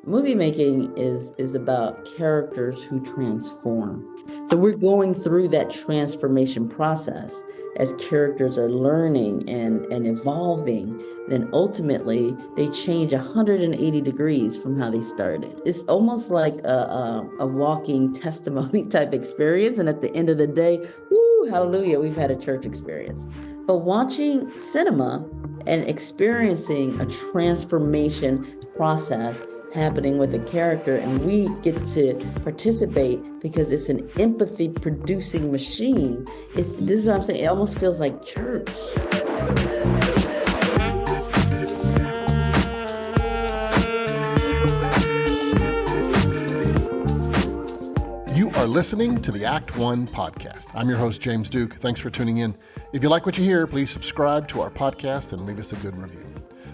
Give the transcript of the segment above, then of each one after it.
movie making is about characters who transform. So we're going through that transformation process as characters are learning and evolving. Then ultimately they change 180 degrees from how they started. It's almost like a walking testimony type experience. And at the end of the day, woo, hallelujah, we've had a church experience. But watching cinema and experiencing a transformation process happening with a character, and we get to participate because it's an empathy producing machine. This is what I'm saying. It almost feels like church. You are listening to the Act One podcast. I'm your host, James Duke. Thanks for tuning in. If you like what you hear, please subscribe to our podcast and leave us a good review.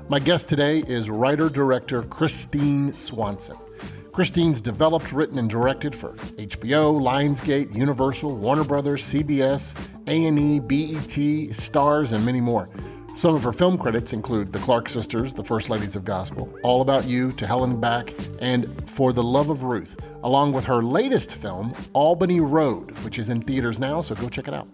My guest today is writer-director Christine Swanson. Christine's developed, written, and directed for HBO, Lionsgate, Universal, Warner Brothers, CBS, A&E, BET, Starz, and many more. Some of her film credits include The Clark Sisters, The First Ladies of Gospel, All About You, To Hell and Back, and For the Love of Ruth, along with her latest film, Albany Road, which is in theaters now, so go check it out.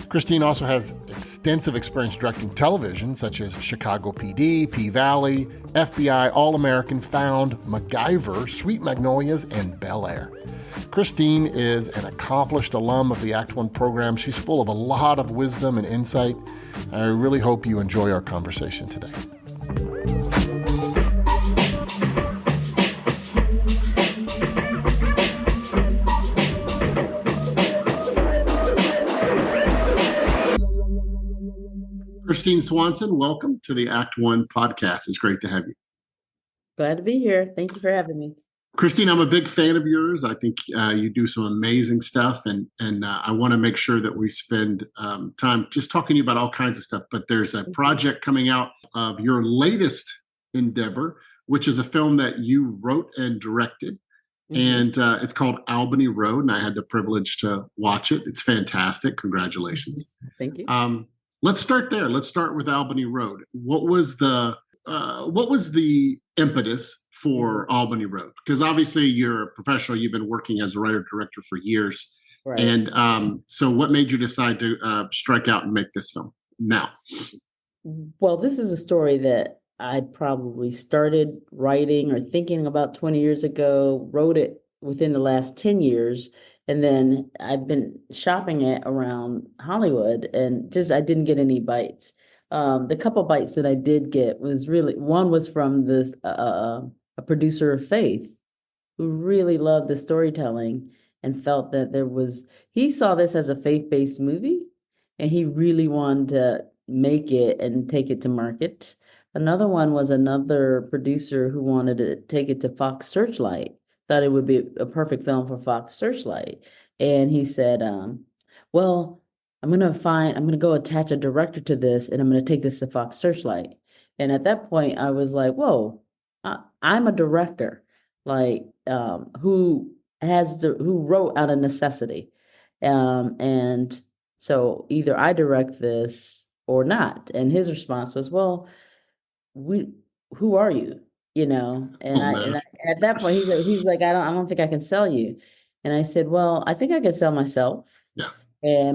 Christine also has extensive experience directing television, such as Chicago PD, P-Valley, FBI, All-American, Found, MacGyver, Sweet Magnolias, and Bel Air. Christine is an accomplished alum of the Act One program. She's full of a lot of wisdom and insight. I really hope you enjoy our conversation today. Christine Swanson, welcome to the Act One podcast. It's great to have you. Glad to be here. Thank you for having me. Christine, I'm a big fan of yours. I think you do some amazing stuff, and I want to make sure that we spend time just talking to you about all kinds of stuff. But there's a project coming out of your latest endeavor, which is a film that you wrote and directed, and it's called Albany Road, and I had the privilege to watch it. It's fantastic. Congratulations. Thank you. Let's start there. Let's start with Albany Road. What was the impetus for Albany Road? Because obviously you're a professional. You've been working as a writer-director for years. Right. And so what made you decide to strike out and make this film now? Well, this is a story that I probably started writing or thinking about 20 years ago, wrote it within the last 10 years. And then I've been shopping it around Hollywood and I didn't get any bites. The couple bites that I did get was one was from a producer of Faith who really loved the storytelling and felt that he saw this as a faith-based movie and he really wanted to make it and take it to market. Another one was another producer who wanted to take it to Fox Searchlight, thought it would be a perfect film for Fox Searchlight. And he said, well, I'm going to go attach a director to this and I'm going to take this to Fox Searchlight. And at that point I was like, whoa, I'm a director, who wrote out of necessity. And so either I direct this or not. And his response was, well, who are you? And at that point he's like, I don't think I can sell you. And I said, well, I think I could sell myself. Yeah.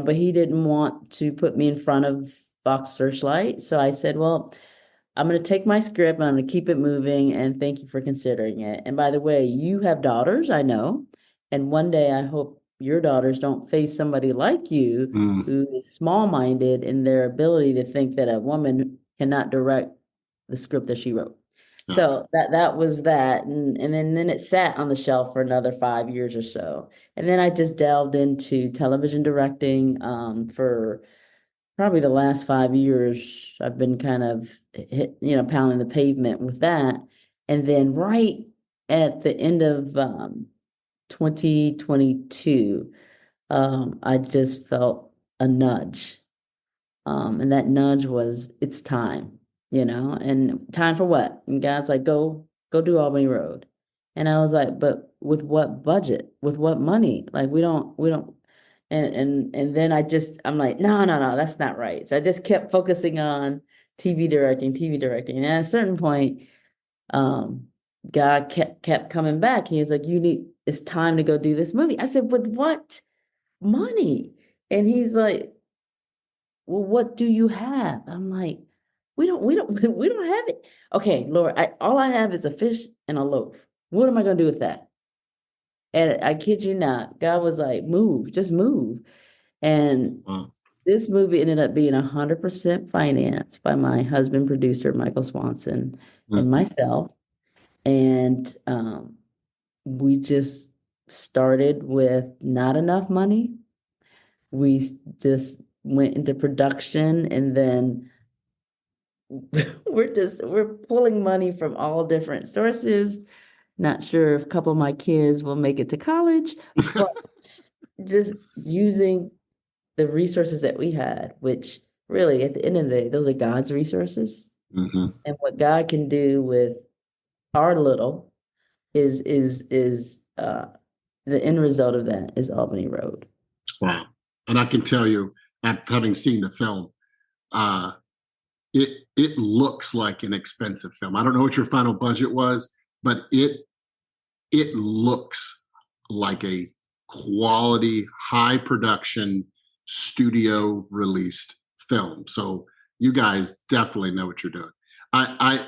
But he didn't want to put me in front of Fox Searchlight. So I said, well, I'm going to take my script and I'm going to keep it moving. And thank you for considering it. And by the way, you have daughters, I know. And one day I hope your daughters don't face somebody like you who is small-minded in their ability to think that a woman cannot direct the script that she wrote. So that was that. And then it sat on the shelf for another 5 years or so. And then I just delved into television directing for probably the last 5 years. I've been kind of pounding the pavement with that. And then right at the end of 2022, I just felt a nudge. And that nudge was, it's time. And time for what? And God's like, go do Albany Road. And I was like, but with what budget? With what money? Like, we don't. And then I'm like, no, that's not right. So I just kept focusing on TV directing. And at a certain point, God kept coming back. He was like, it's time to go do this movie. I said, with what money? And he's like, well, what do you have? I'm like, we don't have it. Okay, Lord, all I have is a fish and a loaf. What am I gonna do with that? And I kid you not, God was like, move, just move. And Wow. this movie ended up being 100% financed by my husband, producer Michael Swanson, and myself. And we just started with not enough money. Just went into production, and then we're pulling money from all different sources. Not sure if a couple of my kids will make it to college, but just using the resources that we had, which really at the end of the day, those are God's resources. Mm-hmm. And what God can do with our little is the end result of that is Albany Road. Wow. And I can tell you, having seen the film, it looks like an expensive film. I don't know what your final budget was, but it looks like a quality, high production, studio released film. So you guys definitely know what you're doing. Let's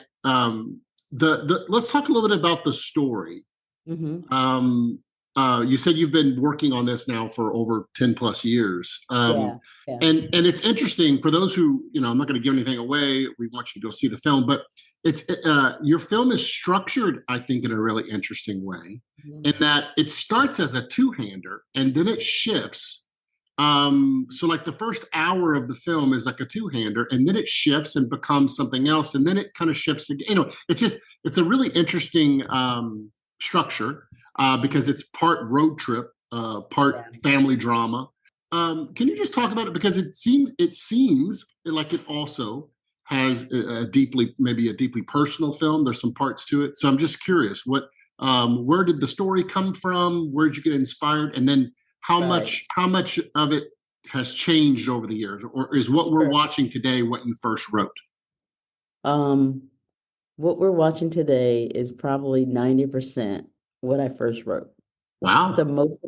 talk a little bit about the story. Mm-hmm. You said you've been working on this now for over 10 plus years. Yeah. And it's interesting for those who, I'm not going to give anything away. We want you to go see the film, but your film is structured, I think, in a really interesting way, in that it starts as a two-hander and then it shifts. So like the first hour of the film is like a two-hander, and then it shifts and becomes something else, and then it kind of shifts again. It's a really interesting structure because it's part road trip, part family drama. Can you just talk about it, because it seems like it also has maybe a deeply personal film. There's some parts to it, so I'm just curious, where did the story come from? Where did you get inspired, and then how much of it has changed over the years, or is what we're watching today what you first wrote? What we're watching today is probably 90% what I first wrote. Wow. So most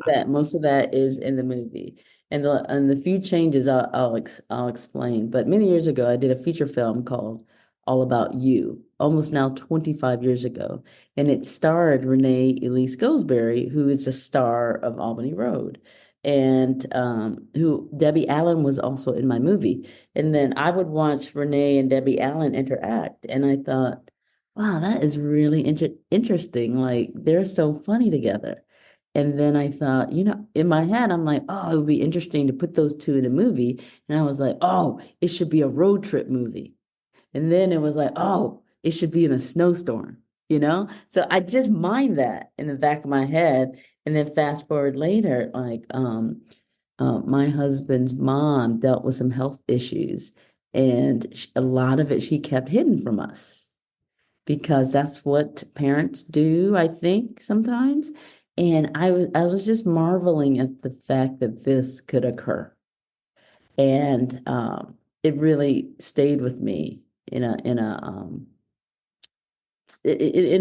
of that is in the movie, and the few changes I'll explain. But many years ago, I did a feature film called All About You, almost now 25 years ago, and it starred Renee Elise Goldsberry, who is the star of Albany Road, and who Debbie Allen was also in my movie. And then I would watch Renee and Debbie Allen interact, and I thought, wow, that is really interesting. Like, they're so funny together. And then I thought, in my head, I'm like, oh, it would be interesting to put those two in a movie. And I was like, oh, it should be a road trip movie. And then it was like, oh, it should be in a snowstorm, So I just mined that in the back of my head. And then fast forward later, like my husband's mom dealt with some health issues. And a lot of it she kept hidden from us, because that's what parents do, I think, sometimes. And I was just marveling at the fact that this could occur. And it really stayed with me in a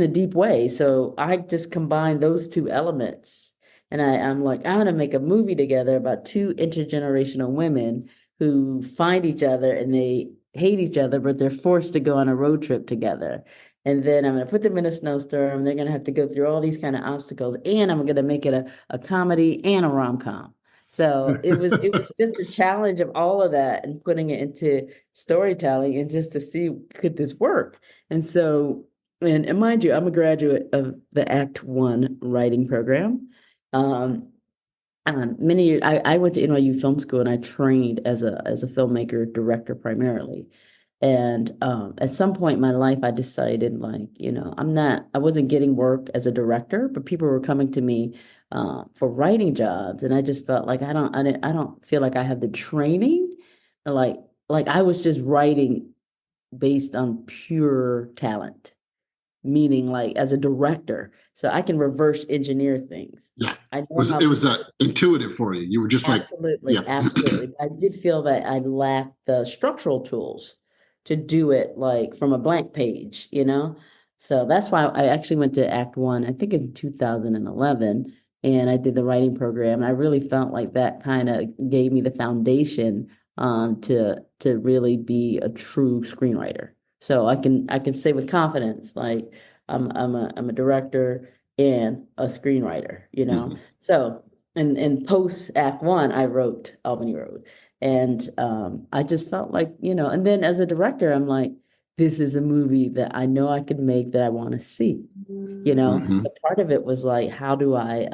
deep way. So I just combined those two elements. And I'm like, I'm gonna make a movie together about two intergenerational women who find each other and they hate each other, but they're forced to go on a road trip together. And then I'm gonna put them in a snowstorm. They're gonna have to go through all these kind of obstacles, and I'm gonna make it a comedy and a rom-com. So it was just a challenge of all of that and putting it into storytelling, and just to see, could this work? And so, and mind you, I'm a graduate of the Act One writing program. Many years, I went to NYU Film School, and I trained as a filmmaker director primarily. And at some point in my life, I decided, like, I wasn't getting work as a director, but people were coming to me for writing jobs, and I just felt like I don't feel like I have the training, like I was just writing based on pure talent, meaning like as a director, so I can reverse engineer things. Yeah, I know it was intuitive for you. You were just absolutely, like, yeah. Absolutely. I did feel that I lacked the structural tools to do it like from a blank page. So that's why I actually went to Act One, I think in 2011, and I did the writing program. I really felt like that kind of gave me the foundation to really be a true screenwriter. So I can say with confidence, like I'm a director and a screenwriter, you know. Mhm. So in post Act One, I wrote Albany Road. And I just felt like, and then as a director, I'm like, this is a movie that I know I could make that I want to see. Mhm. The part of it was like, how do I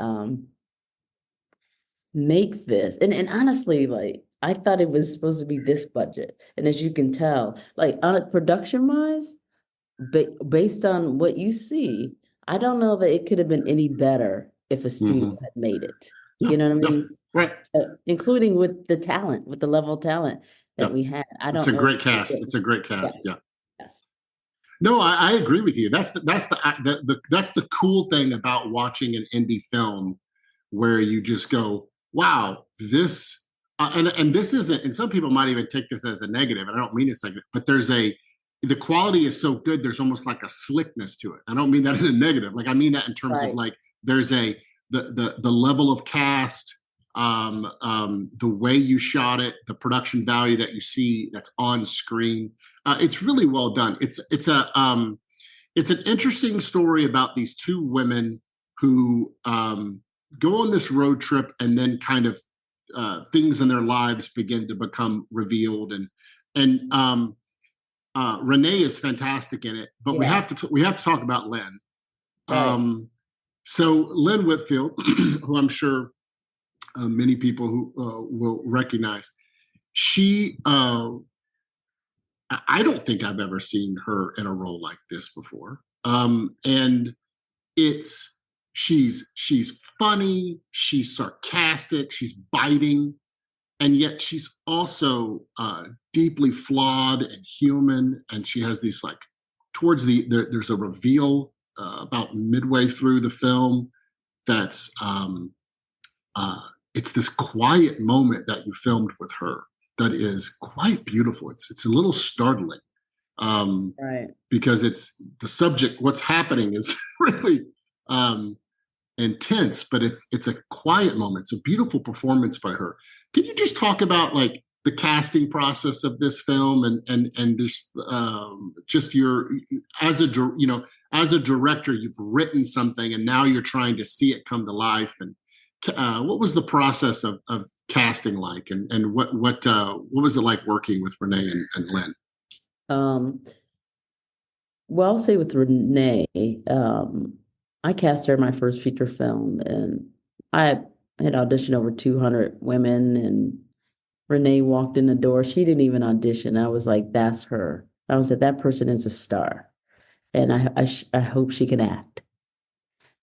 make this? And honestly, like I thought it was supposed to be this budget. And as you can tell, like on a production wise, based on what you see, I don't know that it could have been any better if a studio Mhm. had made it. Yeah. You know what I Yeah. mean? Right. Including with the talent, with the level of talent that Yeah. we had. I It's don't a know if great cast. It's a great cast. yes, Yeah. yes, No, I agree with you. That's the cool thing about watching an indie film, where you just go, "Wow, this," and this isn't. And some people might even take this as a negative, and I don't mean this like, but the quality is so good. There's almost like a slickness to it. I don't mean that in a negative. Like I mean that in terms of right, like there's the level of cast, the way you shot it, the production value that you see that's on screen. It's really well done. It's an interesting story about these two women who go on this road trip, and then kind of things in their lives begin to become revealed, and Renee is fantastic in it, but yeah, we have to talk about Lynn. right, So Lynn Whitfield, who I'm sure many people who will recognize, she I don't think I've ever seen her in a role like this before. And it's she's funny, she's sarcastic, she's biting, and yet she's also deeply flawed and human. And she has these like towards there's a reveal about midway through the film that's uh, it's this quiet moment that you filmed with her that is quite beautiful. It's a little startling, right. because it's the subject. What's happening is really um, intense, but it's a quiet moment. It's a beautiful performance by her. Can you just talk about like the casting process of this film, and this just your as a director, you've written something and now you're trying to see it come to life, and what was the process of casting like, and what was it like working with Renee and Lynn? Um, well, I'll say with Renee, I cast her in my first feature film, and I had auditioned over 200 women, and Renee walked in the door. She didn't even audition. I was like, that's her. I was like, that person is a star, and I hope she can act.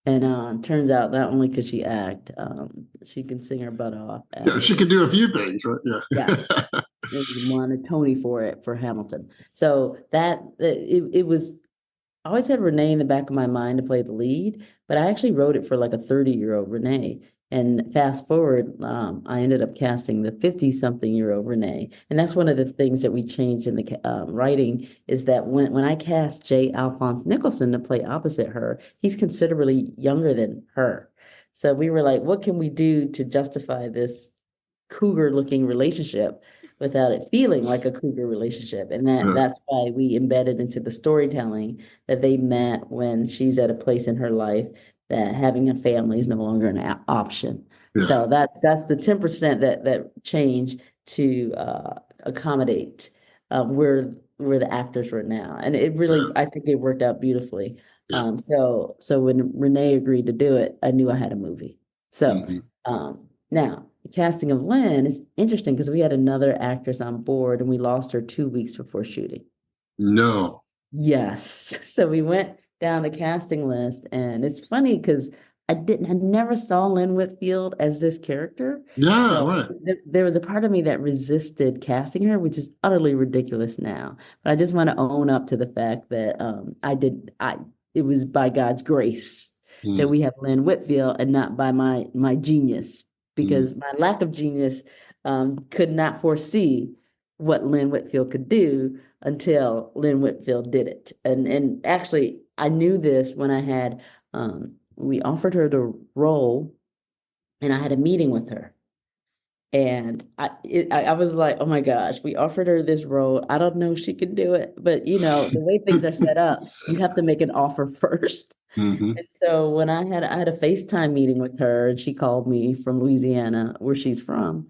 And turns out not only could she act, she can sing her butt off. Yeah, And she could do a few things, right? yes, Yeah. and won a Tony for it for Hamilton. So it was. I always had Renee in the back of my mind to play the lead, but I actually wrote it for like a 30-year-old Renee. And fast forward, I ended up casting the 50-something-year-old Renee. And that's one of the things that we changed in the writing is that when I cast J. Alphonse Nicholson to play opposite her, he's considerably younger than her. So we were like, what can we do to justify this cougar-looking relationship without it feeling like a cougar relationship? And that's why we embedded into the storytelling that they met when she's at a place in her life that having a family is no longer an option. Yeah. So that's the 10% that change to accommodate where the actors were now. And it really, I think it worked out beautifully. Yeah. So when Renee agreed to do it, I knew I had a movie. So Hmm. now the casting of Lynn is interesting because we had another actress on board and we lost her 2 weeks before shooting. No. Yes. So we went down the casting list, and it's funny because I never saw Lynn Whitfield as this character. Yeah. So Right. there was a part of me that resisted casting her, which is utterly ridiculous now. But I just want to own up to the fact that it was by God's grace that Mm, we have Lynn Whitfield and not by my genius, mm, because my lack of genius could not foresee what Lynn Whitfield could do until Lynn Whitfield did it. And actually, I knew this when I had we offered her the role, and I had a meeting with her. And I was like, oh my gosh, we offered her this role. I don't know if she can do it, but the way things are set up, you have to make an offer first. Hmm. And so when I had a FaceTime meeting with her, and she called me from Louisiana, where she's from,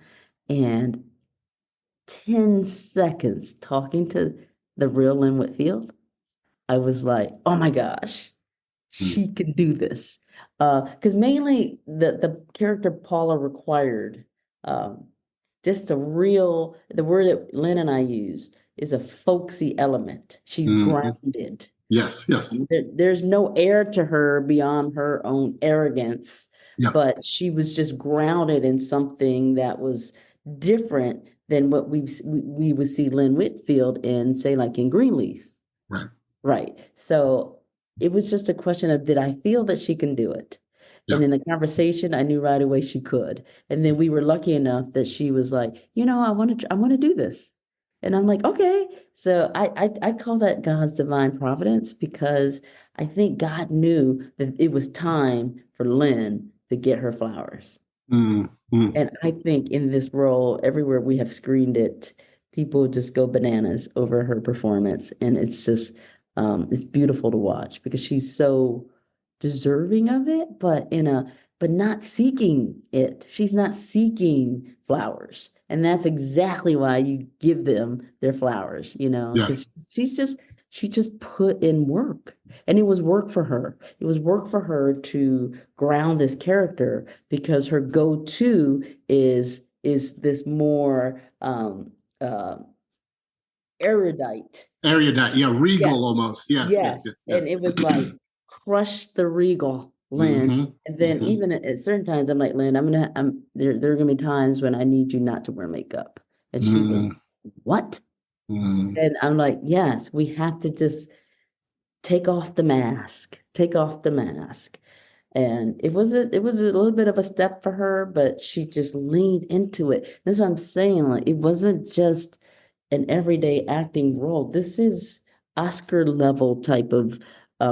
and 10 seconds talking to the real Lynn Whitfield, I was like, oh my gosh, she can do this. Because mainly the character Paula required, um, just the word that Lynn and I used is a folksy element. She's Hmm. grounded. Yes, yes. There's no air to her beyond her own arrogance, Yeah, but she was just grounded in something that was different than what we would see Lynn Whitfield in, say, like in Greenleaf. right. Right. So it was just a question of, did I feel that she can do it? Yeah. And in the conversation, I knew right away she could. And then we were lucky enough that she was like, I want to do this. And I'm like, okay. So I call that God's divine providence, because I think God knew that it was time for Lynn to get her flowers. Mm, mm. And I think in this role, everywhere we have screened it, people just go bananas over her performance. And it's just, it's beautiful to watch, because she's so deserving of it, but not seeking it. She's not seeking flowers. And that's exactly why you give them their flowers, Yes. because she just put in work, and it was work for her. It was work for her to ground this character, because her go-to is this more uh erudite. Erudite. Yeah, Yeah. regal almost. Yes, yes, Yes. yes, And yes. it was like, crush the regal, Lynn. Hmm. And then Hmm. even at certain times, I'm like, Lynn, there are gonna be times when I need you not to wear makeup. And she was, Mm, what? mm. And I'm like, yes, we have to just take off the mask, take off the mask. And it was a little bit of a step for her, but she just leaned into it. That's what I'm saying. Like, it wasn't just an everyday acting role. This is Oscar level type of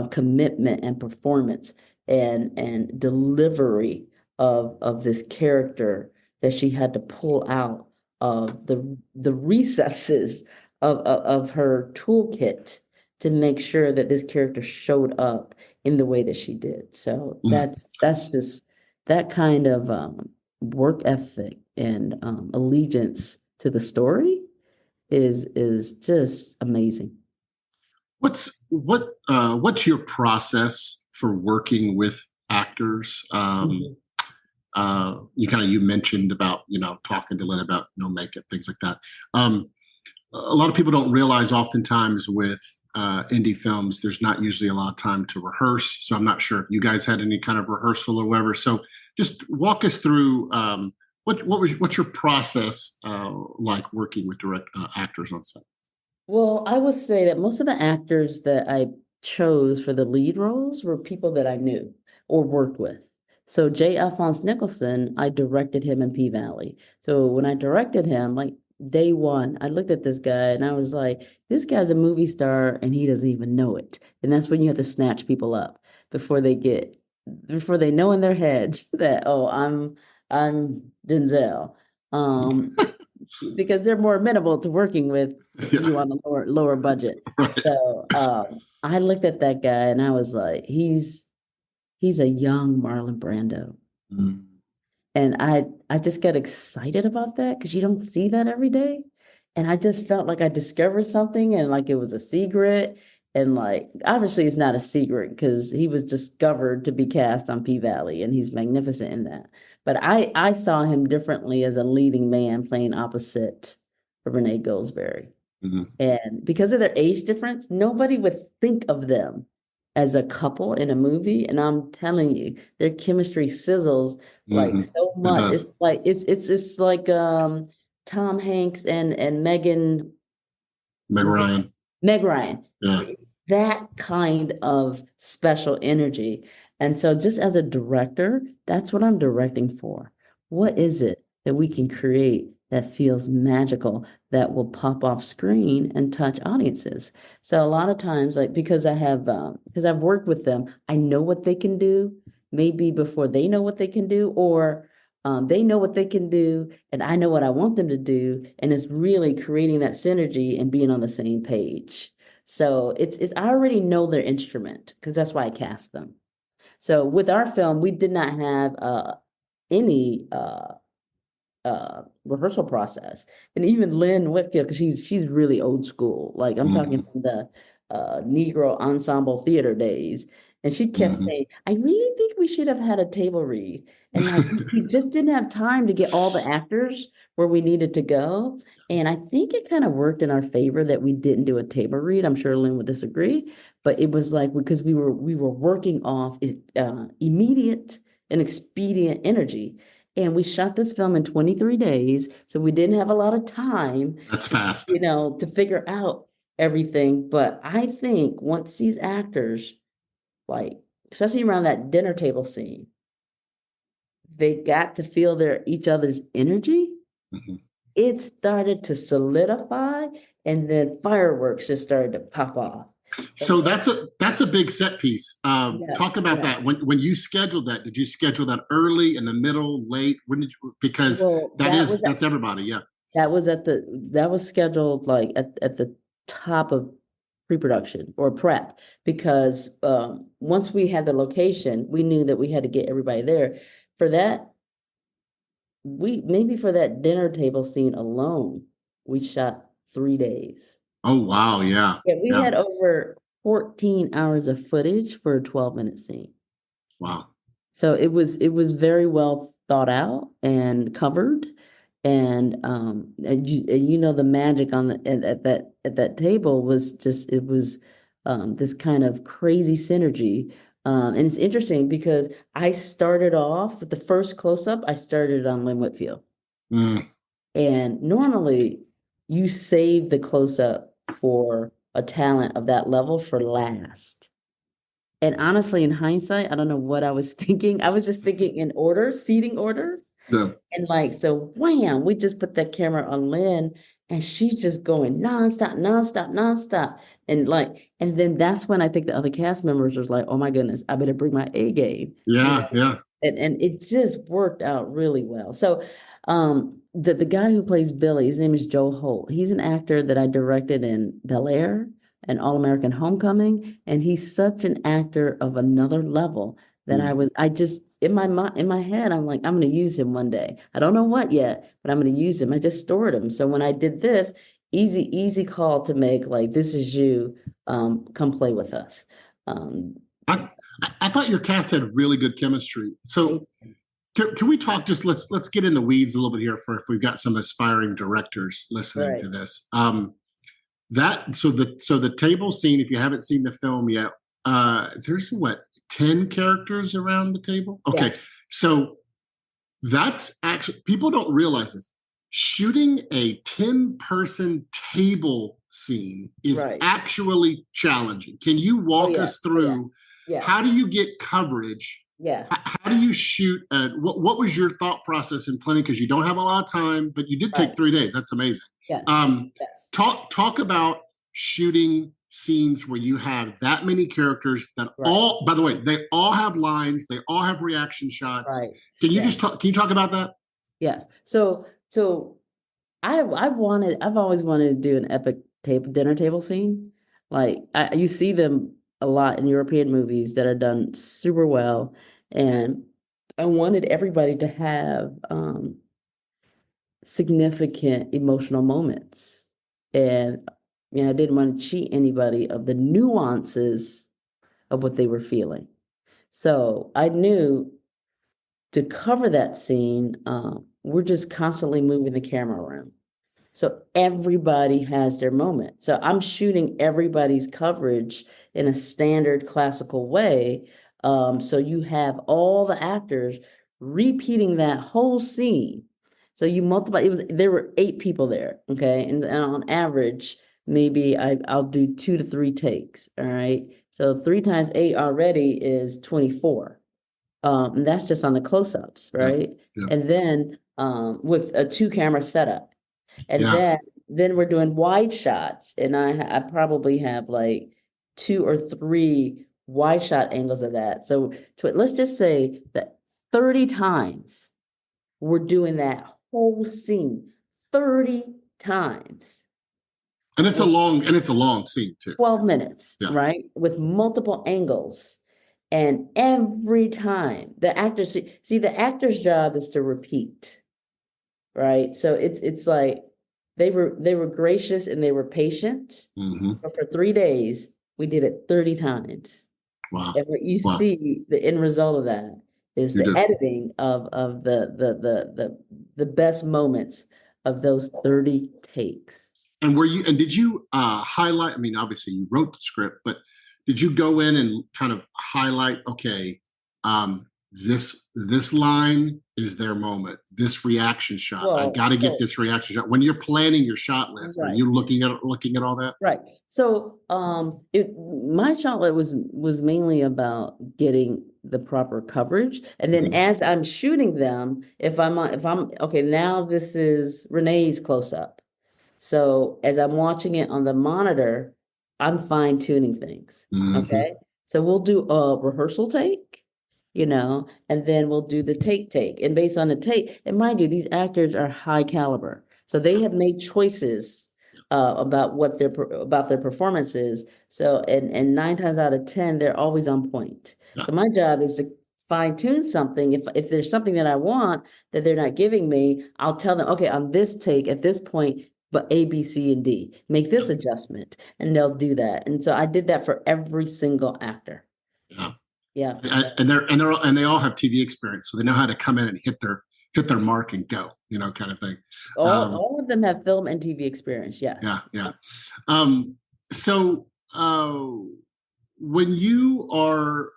commitment and performance and delivery of this character that she had to pull out of the recesses of her toolkit to make sure that this character showed up in the way that she did. So Mm. that's just that kind of work ethic and allegiance to the story is just amazing. What's your process for working with actors? Mhm. You mentioned about talking to Lynn about no makeup, things like that. A lot of people don't realize oftentimes with indie films, there's not usually a lot of time to rehearse. So I'm not sure if you guys had any kind of rehearsal or whatever. So just walk us through what's your process like working with direct actors on set? Well, I would say that most of the actors that I chose for the lead roles were people that I knew or worked with. So J. Alphonse Nicholson, I directed him in P Valley. So when I directed him, like day one, I looked at this guy and I was like, this guy's a movie star and he doesn't even know it. And that's when you have to snatch people up before before they know in their heads that, oh, I'm Denzel. Um, because they're more amenable to working with Yeah, you on a lower budget. right. So I looked at that guy and I was like, he's a young Marlon Brando. Mm. And I just got excited about that, because you don't see that every day. And I just felt like I discovered something, and like it was a secret. And like, obviously it's not a secret, because he was discovered to be cast on P Valley, and he's magnificent in that. But I saw him differently as a leading man playing opposite Renee Goldsberry. Mhm. And because of their age difference, nobody would think of them as a couple in a movie. And I'm telling you, their chemistry sizzles like Mhm. so It much. does. It's like Tom Hanks and Megan, Meg what's her Ryan. Meg Ryan. Yeah. It's that kind of special energy. And so just as a director, that's what I'm directing for. What is it that we can create that feels magical, that will pop off screen and touch audiences. So a lot of times, like because I've worked with them, I know what they can do, maybe before they know what they can do, or they know what they can do, and I know what I want them to do, and it's really creating that synergy and being on the same page. So it's I already know their instrument because that's why I cast them. So with our film, we did not have any rehearsal process. And even Lynn Whitfield, because she's really old school. Like I'm talking from the Negro ensemble theater days. And she kept saying, I really think we should have had a table read. And like we just didn't have time to get all the actors where we needed to go. And I think it kind of worked in our favor that we didn't do a table read. I'm sure Lynn would disagree, but it was like because we were working off immediate and expedient energy. And we shot this film in 23 days, so we didn't have a lot of time, That's fast. to figure out everything. But I think once these actors, like, especially around that dinner table scene, they got to feel each other's energy. It started to solidify, and then fireworks just started to pop off. So that's a big set piece. Talk about that. When you scheduled that, did you schedule that early, in the middle, late? When did you, because that's everybody. Yeah. That was scheduled like at the top of pre-production or prep because once we had the location, we knew that we had to get everybody there. For that, for that dinner table scene alone, we shot 3 days. Oh, wow. Yeah. Yeah, we had over 14 hours of footage for a 12-minute scene. Wow. So it was very well thought out and covered. And the magic on at that table was just this kind of crazy synergy. And it's interesting because I started off with the first close-up, I started on Lynn Whitfield. And normally you save the close-up for a talent of that level for last. And honestly, in hindsight, I don't know what I was thinking. I was just thinking in order, seating order. Yeah. And like, so wham, we just put that camera on Lynn and she's just going nonstop, nonstop, nonstop. And then that's when I think the other cast members was like, oh my goodness, I better bring my A game. Yeah, yeah. And it just worked out really well. So the guy who plays Billy, his name is Joe Holt. He's an actor that I directed in Bel Air and All American Homecoming, and he's such an actor of another level that I just in my head I'm like I'm going to use him one day. I don't know what yet, but I'm going to use him. I just stored him. So when I did this, easy call to make. Like, this is you. Come play with us. I thought your cast had really good chemistry. So can we talk, just let's get in the weeds a little bit here for if we've got some aspiring directors listening to this. So the table scene, if you haven't seen the film yet, there's 10 characters around the table? Okay. Yes. So that's actually, people don't realize this. Shooting a 10-person table scene is actually challenging. Can you walk us through how do you get coverage? Yeah. How do you shoot? What was your thought process in planning? Because you don't have a lot of time, but you did take 3 days. That's amazing. Yes. Talk about shooting scenes where you have that many characters that all, by the way, they all have lines, they all have reaction shots. Right. Can you can you talk about that? Yes. So I've always wanted to do an epic dinner table scene. Like you see them a lot in European movies that are done super well. And I wanted everybody to have significant emotional moments. And I didn't want to cheat anybody of the nuances of what they were feeling. So I knew to cover that scene, we're just constantly moving the camera around. So everybody has their moment. So I'm shooting everybody's coverage in a standard classical way. So you have all the actors repeating that whole scene. So you multiply, there were 8 people there, okay? And on average, maybe I'll do 2 to 3 takes, all right? So 3 times 8 already is 24. And that's just on the close-ups, Yeah. right? Yeah. And then with a 2-camera setup. And Yeah. then we're doing wide shots. And I probably have like 2 or 3 wide shot angles of that. So let's just say that 30 times we're doing that whole scene 30 times. And it's a long scene too. 12 minutes, Yeah. right? With multiple angles. And every time the actors see the actor's job is to repeat, right? So it's like they were gracious and they were patient. Mm-hmm. But for 3 days, we did it 30 times. Wow. And what you Wow. see, the end result of that is You the did. editing of the best moments of those 30 takes. And did you highlight? I mean, obviously you wrote the script, but did you go in and kind of highlight? Okay, this line is their moment. This reaction shot, I Well, got to get this reaction shot. When you're planning your shot list, are you right. looking at all that? Right. So my shotlet was mainly about getting the proper coverage. And then as I'm shooting them, if I'm okay, now this is Renee's close up. So as I'm watching it on the monitor, I'm fine tuning things. Mm-hmm. Okay. So we'll do a rehearsal take, and then we'll do the take. And based on the take, and mind you, these actors are high caliber. So they have made choices about about their performances. So and 9 times out of 10, they're always on point. Yeah. So my job is to fine tune something. If there's something that I want that they're not giving me, I'll tell them, okay, on this take at this point, but A, B, C, and D, make this adjustment, and they'll do that. And so I did that for every single actor. Yeah. Yeah. And they all have TV experience, so they know how to come in and hit their mark and go, kind of thing. All of them have film and TV experience. Yes. Yeah. Yeah. So when you are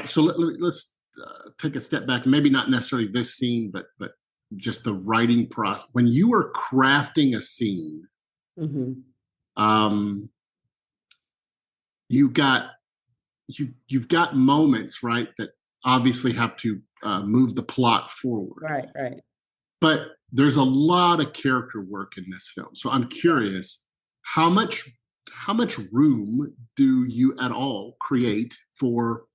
so let's take a step back. Maybe not necessarily this scene, but just the writing process. When you are crafting a scene, you've got moments, right, that obviously have to move the plot forward. Right. But there's a lot of character work in this film. So I'm curious, how much room do you at all create for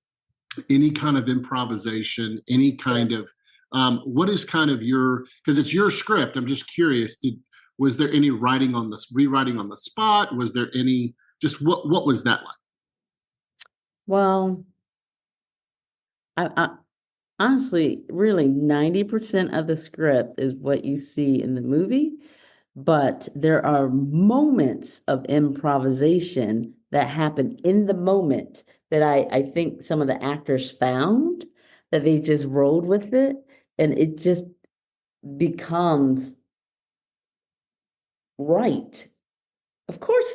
any kind of improvisation, any kind of what is kind of because it's your script. I'm just curious, was there any rewriting on the spot? Was there any, just what was that like? Well, I honestly, really 90% of the script is what you see in the movie, but there are moments of improvisation that happen in the moment that I think some of the actors found that they just rolled with it, and it just becomes right. Of course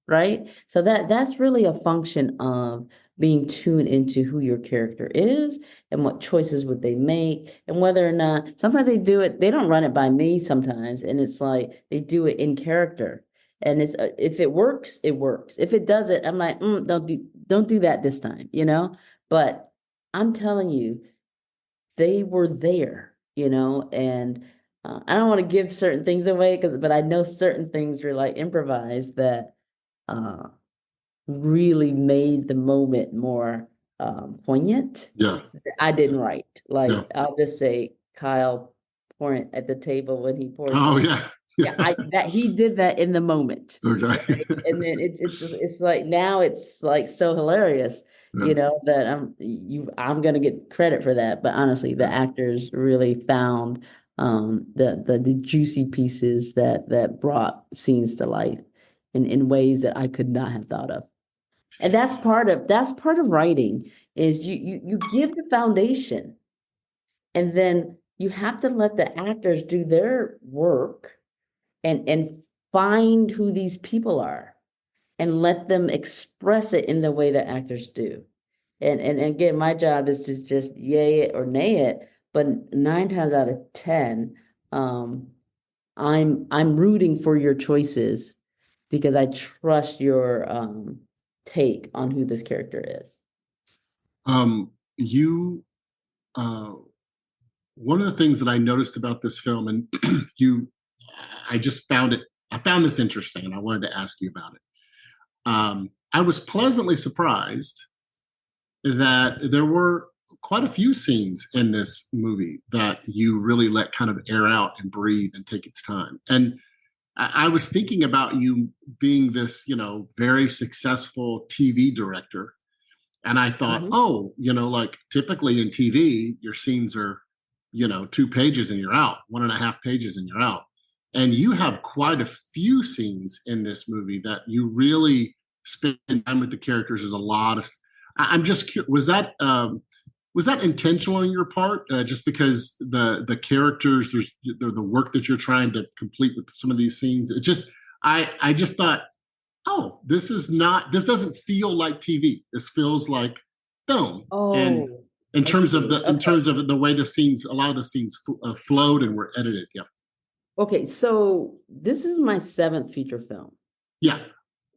right? So that's really a function of being tuned into who your character is and what choices would they make, and whether or not sometimes they don't run it by me sometimes, and it's like they do it in character. And it's if it works, it works. If it doesn't, I'm like, don't do that this time, But I'm telling you, they were there, and I don't want to give certain things away but I know certain things were like improvised that really made the moment more poignant. Yeah. I didn't write. Like, Yeah. I'll just say Kyle pouring at the table when he pours. Oh, yeah. That he did that in the moment. Okay. Right? And then it's like now it's like so hilarious, that I'm gonna get credit for that. But honestly, the actors really found the juicy pieces that brought scenes to life in ways that I could not have thought of. And that's part of writing, is you give the foundation, and then you have to let the actors do their work and find who these people are and let them express it in the way that actors do. And again, my job is to just yay it or nay it, but 9 times out of 10, I'm rooting for your choices because I trust your take on who this character is. You, uh, one of the things that I noticed about this film, and you, I just found it, I found this interesting, and I wanted to ask you about it. I was pleasantly surprised that there were quite a few scenes in this movie that you really let kind of air out and breathe and take its time. And I was thinking about you being this, very successful TV director. And I thought, Mhm. oh, like typically in TV, your scenes are, 2 pages and you're out, 1.5 pages and you're out. And you have quite a few scenes in this movie that you really spend time with the characters. There's a lot of. I'm just curious, was that intentional on your part? Just because the characters, there's the work that you're trying to complete with some of these scenes. It just I just thought, oh, this doesn't feel like TV. This feels like film. And Oh, in I terms of see. Okay. the way the scenes, a lot of the scenes flowed and were edited. Yeah, Okay, so this is my seventh feature film. yeah,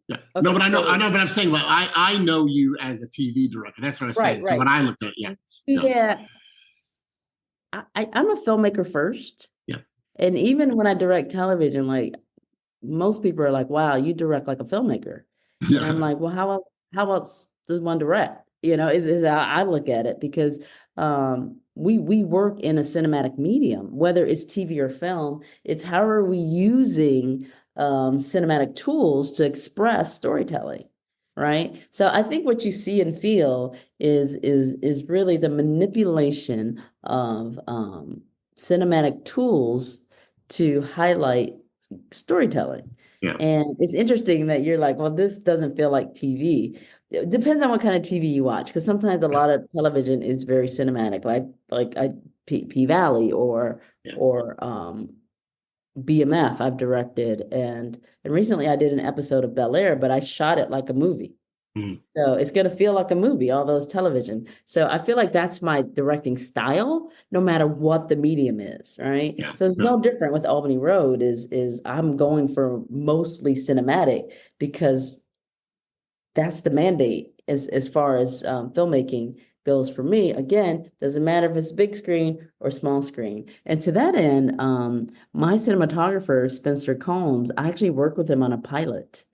yeah. No, Okay, but I so know, but I'm saying, well, I know you as a TV director. That's what I was right, saying. So right. when I looked at it, yeah, yeah, Yeah, I'm a filmmaker first. yeah, And even when I direct television, like most people are like, wow, you direct like a filmmaker. And I'm yeah, like, well, how else does one direct? Is how I look at it because we work in a cinematic medium, whether it's TV or film, it's how are we using cinematic tools to express storytelling, right? So I think what you see and feel is really the manipulation of cinematic tools to highlight storytelling. yeah, And it's interesting that you're like, well, this doesn't feel like TV. It depends on what kind of TV you watch, because sometimes a yeah, lot of television is very cinematic, like P Valley yeah. or BMF I've directed, and recently I did an episode of Bel Air, but I shot it like a movie. Mm, So it's going to feel like a movie, all those television. So I feel like that's my directing style, no matter what the medium is, right? yeah, So it's yeah, no different with Albany Road is I'm going for mostly cinematic because that's the mandate as far as filmmaking goes for me. Again, doesn't matter if it's big screen or small screen. And to that end, my cinematographer, Spencer Combs, I actually worked with him on a pilot.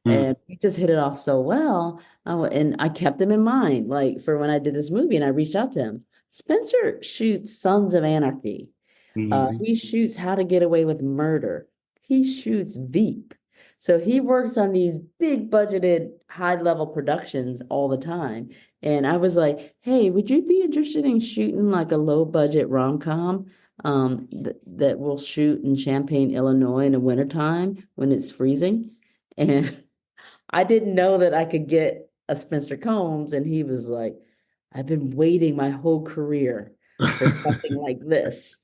mm, And we just hit it off so well. And I kept him in mind, like for when I did this movie and I reached out to him. Spencer shoots Sons of Anarchy. mm, He shoots How to Get Away with Murder. He shoots Veep. So he works on these big budgeted, high level productions all the time. And I was like, hey, would you be interested in shooting like a low budget rom-com that we'll shoot in Champaign, Illinois in the wintertime when it's freezing? And I didn't know that I could get a Spencer Combs. And he was like, I've been waiting my whole career for something like this.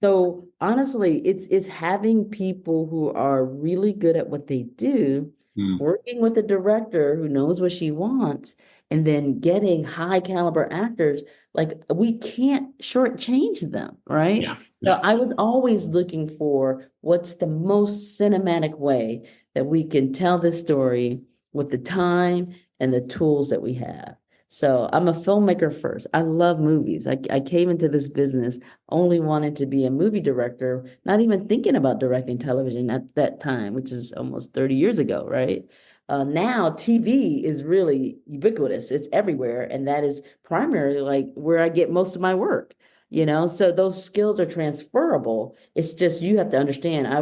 So honestly, it's having people who are really good at what they do, mm, working with a director who knows what she wants, and then getting high caliber actors. Like we can't shortchange them, right? yeah, So yeah, I was always looking for what's the most cinematic way that we can tell this story with the time and the tools that we have. So I'm a filmmaker first. I love movies. I came into this business only wanted to be a movie director, not even thinking about directing television at that time, which is almost 30 years ago, right? Now TV is really ubiquitous. It's everywhere. And that is primarily like where I get most of my work, So those skills are transferable. It's just you have to understand. I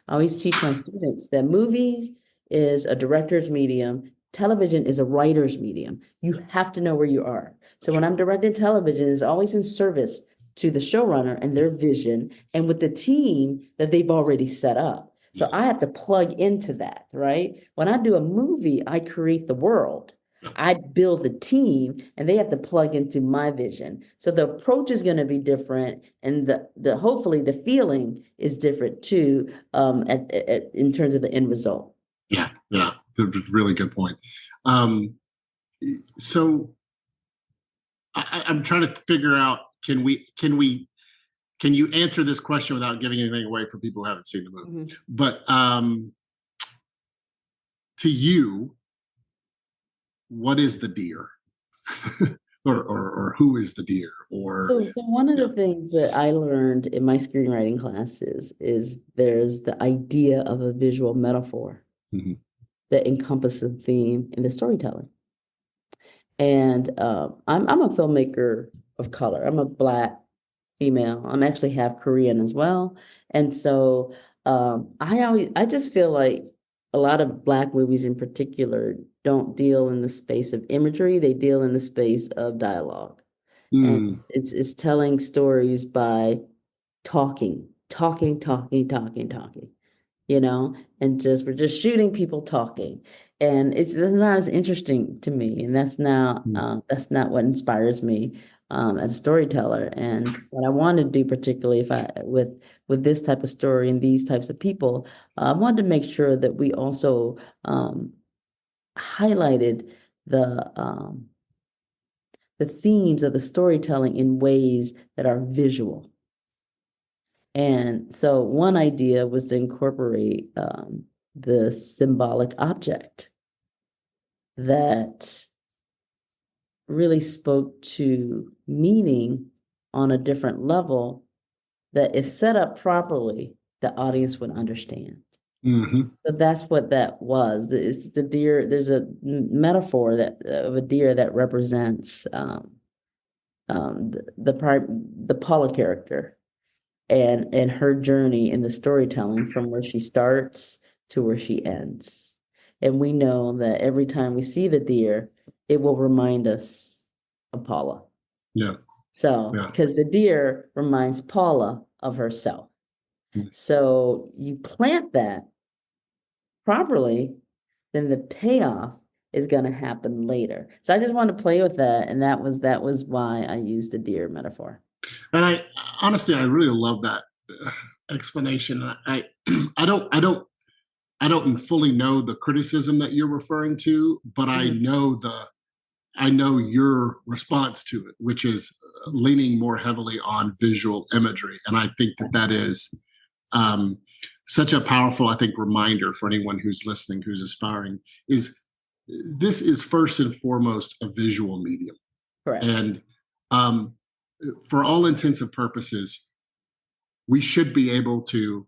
always teach my students that movies is a director's medium. Television is a writer's medium. You have to know where you are. So when I'm directing television, it's always in service to the showrunner and their vision and with the team that they've already set up. yeah, So I have to plug into that, right? When I do a movie, I create the world. yeah, I build the team and they have to plug into my vision. So the approach is going to be different and the hopefully the feeling is different too in terms of the end result. yeah, yeah. That's a really good point. Um, so I'm trying to figure out, can you answer this question without giving anything away for people who haven't seen the movie? Mhm. But to you, what is the deer? or who is the deer, or So one of the things that I learned in my screenwriting classes is there's the idea of a visual metaphor Mhm. that encompasses the theme in the storytelling. And I'm a filmmaker of color. I'm a Black female. I'm actually half Korean as well. And so I just feel like a lot of Black movies in particular don't deal in the space of imagery. They deal in the space of dialogue. And Mm, it's telling stories by talking, talking, talking, talking, talking, and we're just shooting people talking. And that's not as interesting to me. And mm, that's not what inspires me as a storyteller. And what I want to do, particularly if I with this type of story and these types of people, I wanted to make sure that we also highlighted the themes of the storytelling in ways that are visual. And so one idea was to incorporate the symbolic object that really spoke to meaning on a different level that if set up properly, the audience would understand. mhm. So that's what that was. It's the deer. There's a metaphor of a deer that represents the Paula character and her journey in the storytelling from where she starts to where she ends. And we know that every time we see the deer, it will remind us of Paula. Yeah, So, yeah. because the deer reminds Paula of herself. Mm. So you plant that properly, then the payoff is going to happen later. So I just want to play with that, and that was why I used the deer metaphor. And I honestly, I really love that explanation. I don't fully know the criticism that you're referring to, but I know your response to it, which is leaning more heavily on visual imagery, and I think that is um, such a powerful, I think, reminder for anyone who's listening, who's aspiring. Is this is first and foremost a visual medium, Correct. and um, for all intents and purposes, we should be able to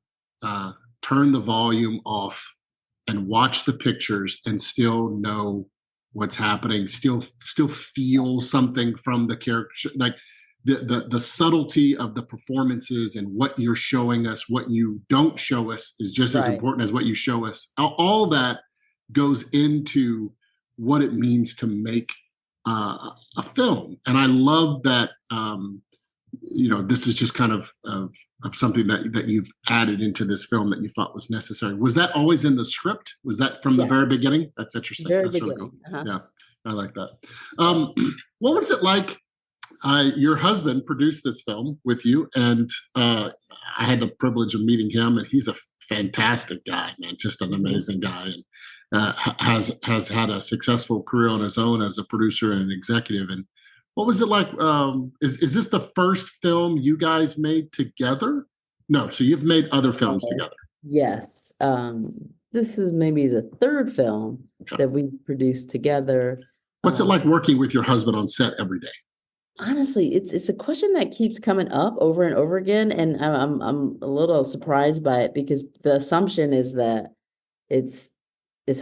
turn the volume off and watch the pictures and still know what's happening, still feel something from the character, like the subtlety of the performances and what you're showing us. What you don't show us is just as Right. important as what you show us. All that goes into what it means to make a film. And I love that this is just kind of something that you've added into this film that you thought was necessary. Was that always in the script? Was that from the very Yes. beginning? That's interesting. Very That's really cool. beginning. Yeah, I like that. What was it like? Your husband produced this film with you, and I had the privilege of meeting him, and he's a fantastic guy, man, just an amazing guy, and has had a successful career on his own as a producer and an executive. And what was it like? Is this the first film you guys made together? No, so you've made other films together. Yes. This is maybe the third film that we produced together. What's it like working with your husband on set every day? Honestly, it's a question that keeps coming up over and over again, and I'm a little surprised by it because the assumption is that it's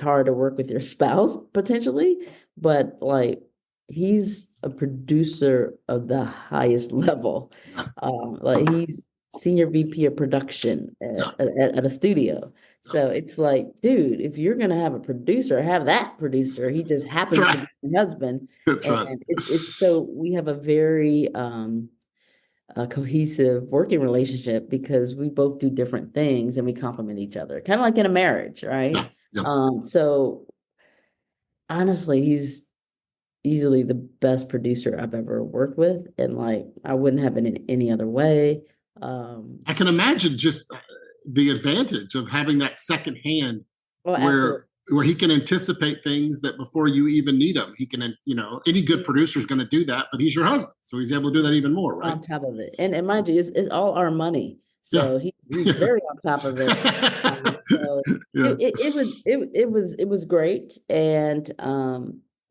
hard to work with your spouse potentially, but like he's a producer of the highest level. Like he's senior VP of production at a studio. So it's like, dude, if you're gonna have a producer, have that producer. He just happens to be my husband. That's right. And it's so we have a very a cohesive working relationship because we both do different things and we complement each other, kind of like in a marriage, right? So honestly, he's easily the best producer I've ever worked with, and like I wouldn't have it in any other way. I can imagine just the advantage of having that second hand where he can anticipate things that before you even need them. He can, any good producer is going to do that, but he's your husband, so he's able to do that even more, right? On top of it, and mind you, it's all our money, so he's very on top of it. So it was great, and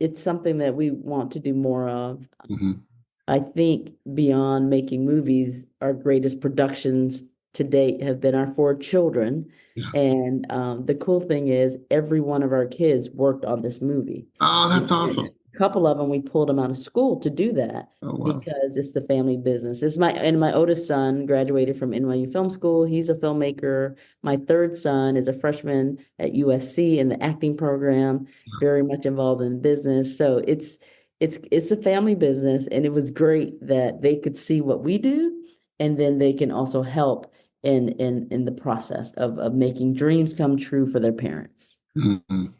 it's something that we want to do more of. Mhm. I think beyond making movies, our greatest productions to date have been our four children. Yeah. And the cool thing is, every one of our kids worked on this movie. Oh, that's And awesome. a couple of them, we pulled them out of school to do that Oh, wow. because it's the family business. My oldest son graduated from NYU Film School. He's a filmmaker. My third son is a freshman at USC in the acting program, very much involved in business. So it's a family business, and it was great that they could see what we do, and then they can also help in the process of making dreams come true for their parents. Mhm.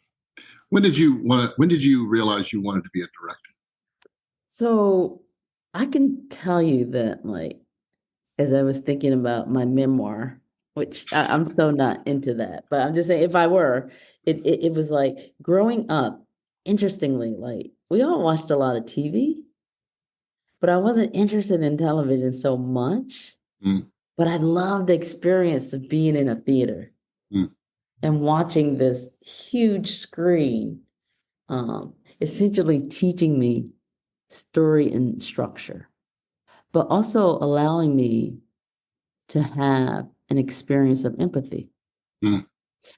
When did you realize you wanted to be a director? So I can tell you that, like, as I was thinking about my memoir, which I'm so not into that, but I'm just saying, if I were, it was like growing up, interestingly, like we all watched a lot of TV, but I wasn't interested in television so much. Mm. But I love the experience of being in a theater Mm. and watching this huge screen, essentially teaching me story and structure, but also allowing me to have an experience of empathy. Mm.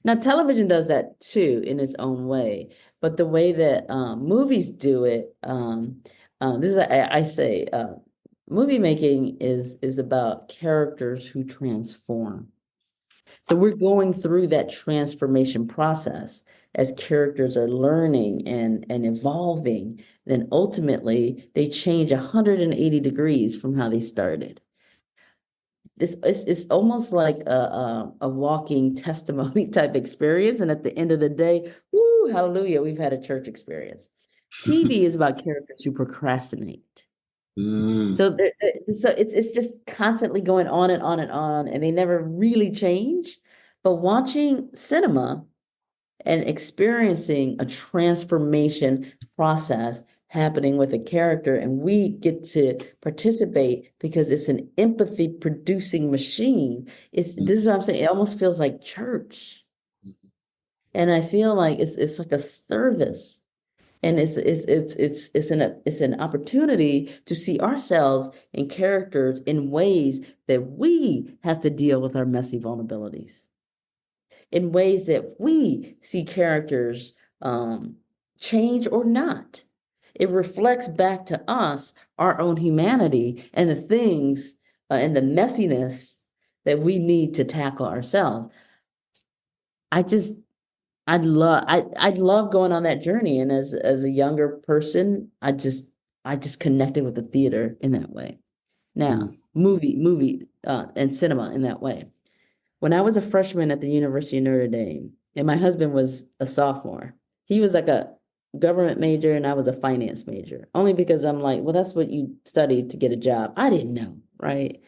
Now, television does that too in its own way, but the way that movies do it, this is I say, movie making is about characters who transform. So we're going through that transformation process as characters are learning and evolving. Then ultimately, they change 180 degrees from how they started. It's almost like a walking testimony type experience. And at the end of the day, woo, hallelujah, we've had a church experience. TV is about characters who procrastinate. Mm. So it's just constantly going on and on and on, and they never really change. But watching cinema and experiencing a transformation process happening with a character, and we get to participate because it's an empathy producing machine. This is what I'm saying. It almost feels like church. And I feel like it's like a service. And it's an opportunity to see ourselves and characters in ways that we have to deal with our messy vulnerabilities, in ways that we see characters change or not. It reflects back to us our own humanity and the things and the messiness that we need to tackle ourselves. I just I'd love going on that journey. And as a younger person, I just connected with the theater in that way. Now, movie and cinema in that way. When I was a freshman at the University of Notre Dame, and my husband was a sophomore, he was like a government major and I was a finance major, only because I'm like, well, that's what you study to get a job. I didn't know, right?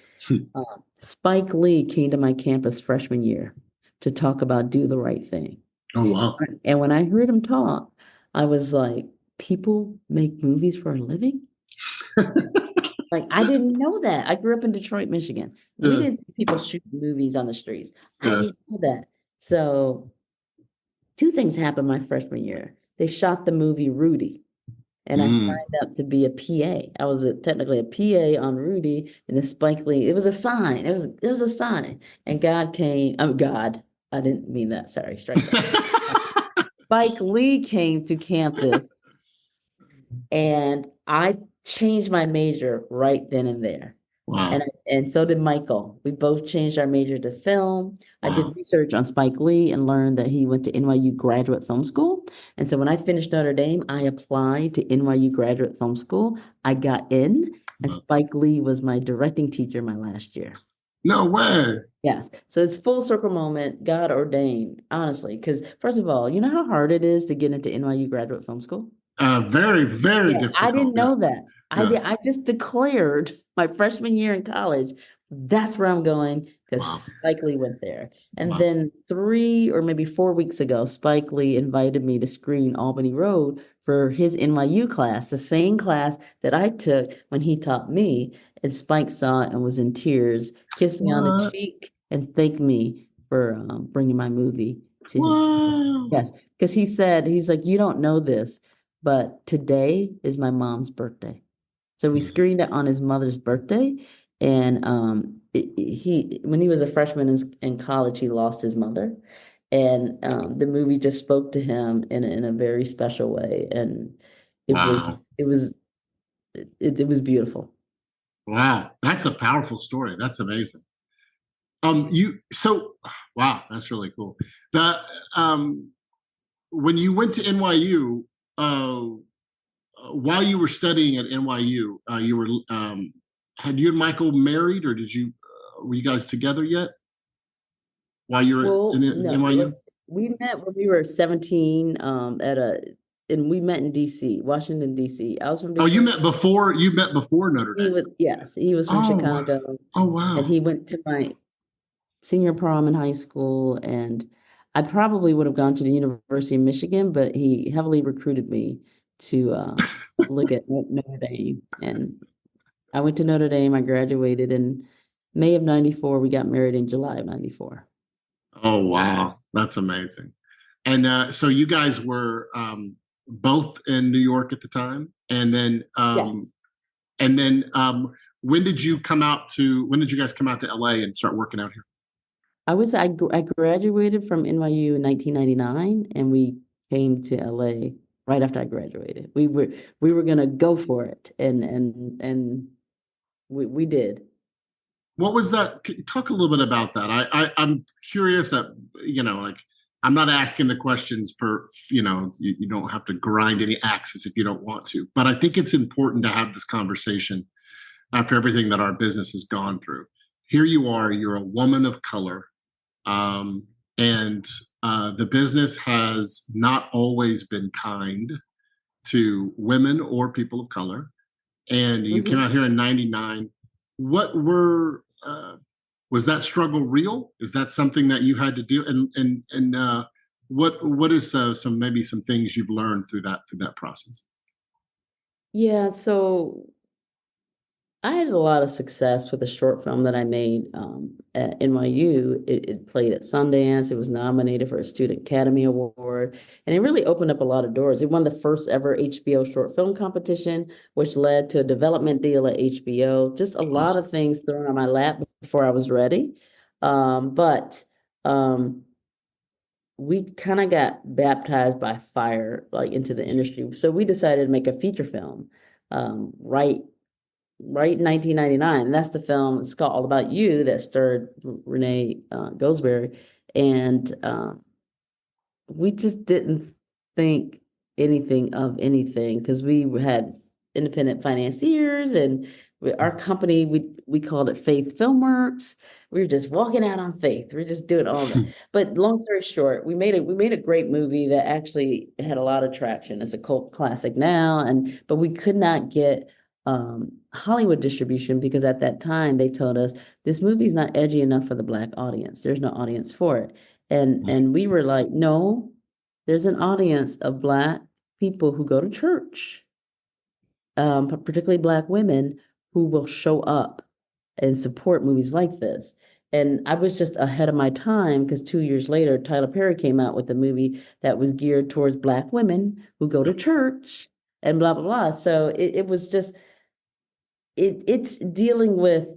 Spike Lee came to my campus freshman year to talk about Do the Right Thing. Oh, wow. And when I heard him talk, I was like, people make movies for a living? Like, I didn't know that. I grew up in Detroit, Michigan. We didn't see people shoot movies on the streets. I didn't know that. So two things happened my freshman year. They shot the movie Rudy, and I signed up to be a PA. I was technically a PA on Rudy, and then Spike Lee. It was a sign. It was a sign. And God came. God. I didn't mean that. Sorry, strike that. Spike Lee came to campus, and I changed my major right then and there. Wow. And so did Michael. We both changed our major to film. I did research on Spike Lee and learned that he went to NYU Graduate Film School. And so when I finished Notre Dame, I applied to NYU Graduate Film School. I got in, and Spike Lee was my directing teacher my last year. No way. Yes. So it's full circle moment, God ordained, honestly. Because first of all, you know how hard it is to get into NYU Graduate Film School? Very, very difficult. I didn't know that. I just declared my freshman year in college, that's where I'm going, because Spike Lee went there. And then 3 or maybe 4 weeks ago, Spike Lee invited me to screen Albany Road for his NYU class, the same class that I took when he taught me. And Spike saw it and was in tears, kissed me on the cheek, and thanked me for bringing my movie to his. Yes, because he's like, you don't know this, but today is my mom's birthday. So we Mhm. screened it on his mother's birthday. And when he was a freshman in college, he lost his mother. And the movie just spoke to him in a very special way. And it was Wow. it was it was beautiful. Wow. That's a powerful story. That's amazing. You so wow, that's really cool. The when you went to NYU, while you were studying at NYU, you were had you and Michael married, or did you were you guys together yet while you were in Well, no, NYU? we met when we were 17 and we met in DC, Washington, DC. I was from Oh, Detroit. you met before Notre He Dame. was, yes, he was from Oh, wow. Chicago, Oh, and wow. he went to my senior prom in high school. And I probably would have gone to the University of Michigan, but he heavily recruited me to look at Notre Dame. And I went to Notre Dame. I graduated in May of 94. We got married in July of 94. Oh, wow. That's amazing. And so you guys were both in New York at the time, Yes. and then when did you guys come out to LA and start working out here? I graduated from NYU in 1999, and we came to LA right after I graduated. We were gonna go for it, and we did. What was that? Could you talk a little bit about that? I'm curious. Like I'm not asking the questions for you don't have to grind any axes if you don't want to, but I think it's important to have this conversation after everything that our business has gone through. Here you are. You're a woman of color, and the business has not always been kind to women or people of color. And you came Mhm. out here in '99. What were was that struggle real? Is that something that you had to do? And what is some things you've learned through that process? Yeah, so I had a lot of success with a short film that I made at NYU. It played at Sundance. It was nominated for a Student Academy Award, and it really opened up a lot of doors. It won the first ever HBO short film competition, which led to a development deal at HBO. Just a lot Awesome. of things thrown on my lap before I was ready. But we kind of got baptized by fire, like into the industry. So we decided to make a feature film, right in 1999. And that's the film. It's called All About You that starred Renee Goldsberry. And we just didn't think anything of anything because we had independent financiers, and our company, we called it Faith Filmworks. We were just walking out on faith. We are just doing all that. But long story short, we made a great movie that actually had a lot of traction. It's a cult classic now, but we could not get Hollywood distribution because at that time they told us this movie's not edgy enough for the Black audience. There's no audience for it. And we were like, no, there's an audience of Black people who go to church, particularly Black women who will show up and support movies like this. And I was just ahead of my time because 2 years later, Tyler Perry came out with a movie that was geared towards Black women who go to church and blah, blah, blah. So it was just, it's dealing with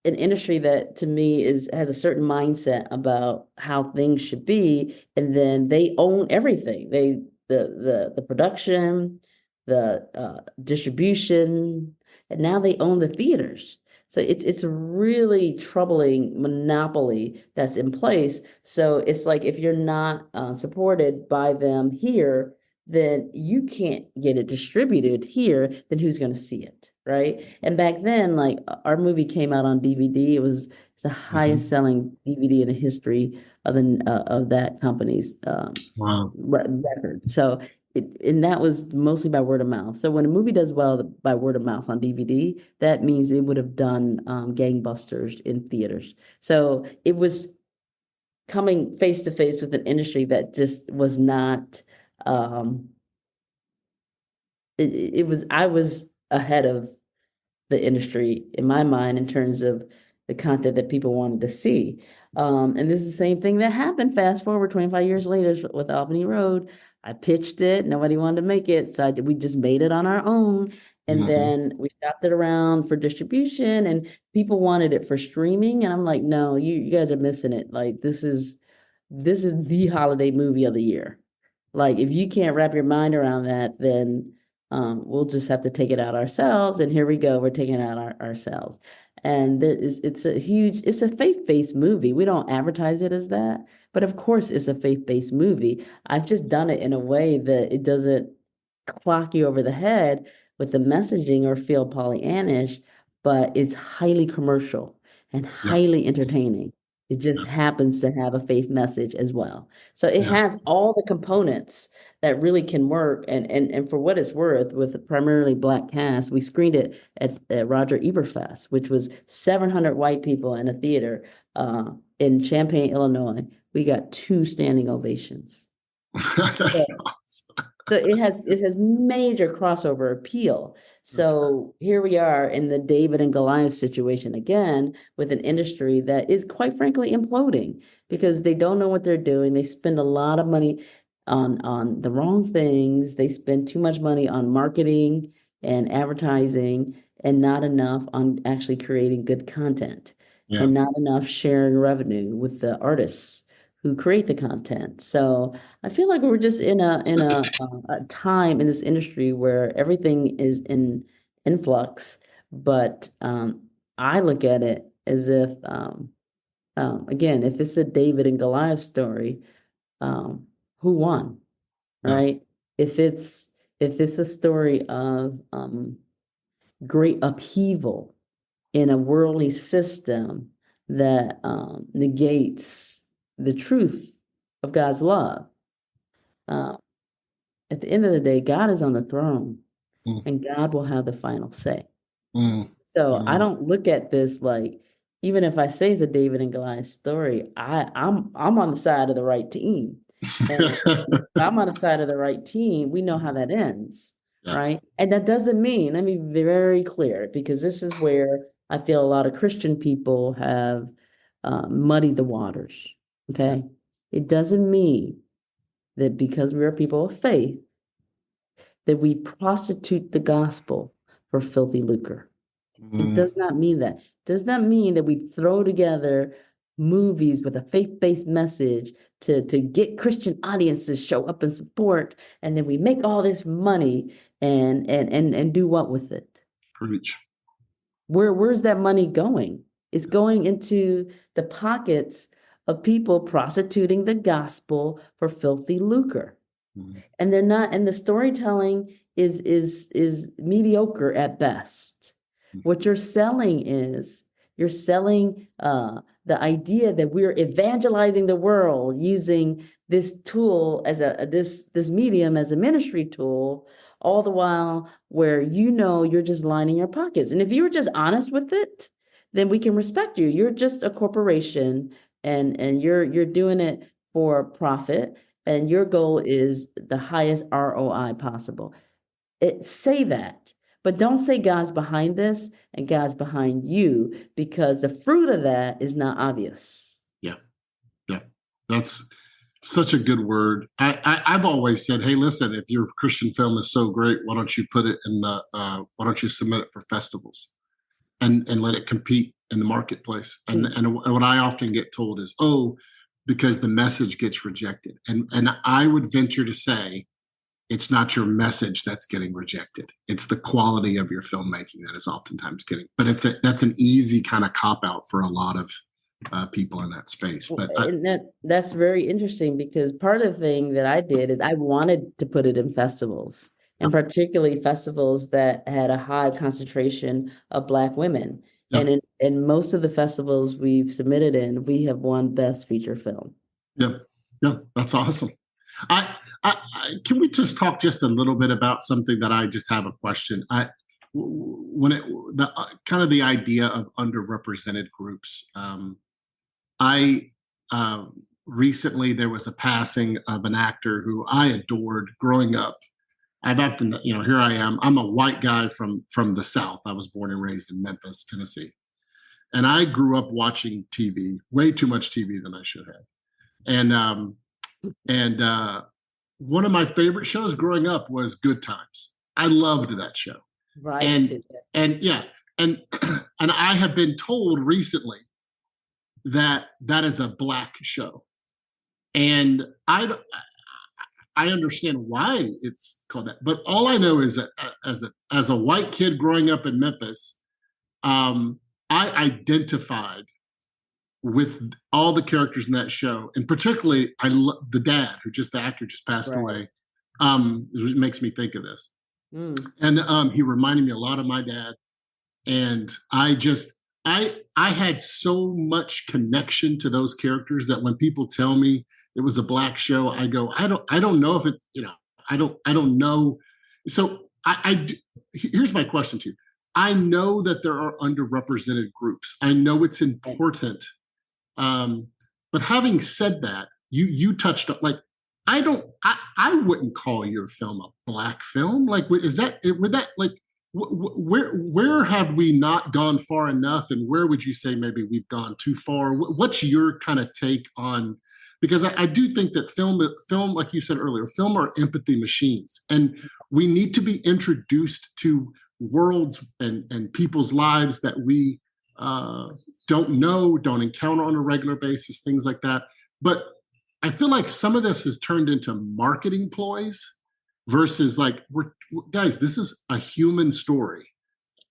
an industry that to me has a certain mindset about how things should be, and then they own everything. The production, the distribution, and now they own the theaters. So it's a really troubling monopoly that's in place. So it's like if you're not supported by them here, then you can't get it distributed here, then who's going to see it, right? And back then, like our movie came out on DVD. It's the highest Mhm. selling DVD in the history of that company's Wow. record. So and that was mostly by word of mouth. So when a movie does well by word of mouth on DVD, that means it would have done gangbusters in theaters. So it was coming face to face with an industry that just was not um it was I was ahead of the industry in my mind in terms of the content that people wanted to see. And this is the same thing that happened. Fast forward 25 years later with Albany Road. I pitched it. Nobody wanted to make it. So we just made it on our own. And then we shopped it around for distribution, and people wanted it for streaming. And I'm like, no, you guys are missing it. Like, this is the holiday movie of the year. Like, if you can't wrap your mind around that, then we'll just have to take it out ourselves. And here we go, we're taking it out ourselves. And it's a faith-based movie. We don't advertise it as that, but of course it's a faith-based movie. I've just done it in a way that it doesn't clock you over the head with the messaging or feel Pollyannish, but it's highly commercial and Yeah. highly entertaining. It just happens to have a faith message as well. So it Yeah. has all the components that really can work. And for what it's worth, with a primarily Black cast, we screened it at Roger Ebert Fest, which was 700 white people in a theater in Champaign, Illinois. We got 2 standing ovations. That's awesome. So it has major crossover appeal. So here we are in the David and Goliath situation again, with an industry that is quite frankly imploding because they don't know what they're doing. They spend a lot of money on the wrong things. They spend too much money on marketing and advertising and not enough on actually creating good content, and not enough sharing revenue with the artists who create the content. So I feel like we're just in a time in this industry where everything is in influx. But I look at it as if, again, if it's a David and Goliath story, who won, right? If it's a story of great upheaval in a worldly system that negates the truth of God's love. At the end of the day, God is on the throne, and God will have the final say. So I don't look at this like, even if I say it's a David and Goliath story, I'm on the side of the right team. And if I'm on the side of the right team, we know how that ends, right? And that doesn't mean, let me be very clear, because this is where I feel a lot of Christian people have muddied the waters. Okay. It doesn't mean that because we're people of faith, that we prostitute the gospel for filthy lucre. It does not mean that. It does not mean that we throw together movies with a faith-based message to get Christian audiences show up and support, and then we make all this money and do what with it? Preach. Where's that money going? It's going into the pockets of people prostituting the gospel for filthy lucre. And they're not, and the storytelling is mediocre at best. What you're selling is the idea that we're evangelizing the world using this tool as this medium as a ministry tool, all the while where you're just lining your pockets. And if you were just honest with it, then we can respect you. You're just a corporation, and you're doing it for profit, and your goal is the highest ROI possible. Say that, but don't say God's behind this and God's behind you, because the fruit of that is not obvious. Yeah, that's such a good word. I've always said, hey, listen, if your Christian film is so great, why don't you put it in why don't you submit it for festivals and let it compete in the marketplace? And what I often get told is, because the message gets rejected. And I would venture to say, it's not your message that's getting rejected. It's the quality of your filmmaking that is oftentimes getting. But that's an easy kind of cop out for a lot of people in that space. But that's very interesting, because part of the thing that I did is I wanted to put it in festivals, and particularly festivals that had a high concentration of Black women. And in most of the festivals we've submitted in, we have won Best Feature Film. Yeah, that's awesome. Can we just talk just a little bit about something that I just have a question? The idea of underrepresented groups. Recently there was a passing of an actor who I adored growing up. I've often, here I am. I'm a white guy from the South. I was born and raised in Memphis, Tennessee, and I grew up watching TV, way too much TV than I should have, and one of my favorite shows growing up was Good Times. I loved that show. Right. Me And too. and yeah, and and I have been told recently that that is a black show. And I understand why it's called that, but all I know is that as a white kid growing up in Memphis, I identified with all the characters in that show, and particularly the dad, who just the actor just passed Right. away. It makes me think of this, Mm. and he reminded me a lot of my dad, and I had so much connection to those characters that when people tell me it was a black show, I go, I don't know if it's, I don't know. So here's my question to you. I know that there are underrepresented groups. I know it's important. But having said that, you touched on, like, I wouldn't call your film a black film. Like, is that, would that, like, where have we not gone far enough, and where would you say maybe we've gone too far? What's your kind of take on, because I do think that film, like you said earlier, film are empathy machines, and we need to be introduced to worlds and people's lives that we don't know, don't encounter on a regular basis, things like that. But I feel like some of this has turned into marketing ploys versus, like, guys, this is a human story.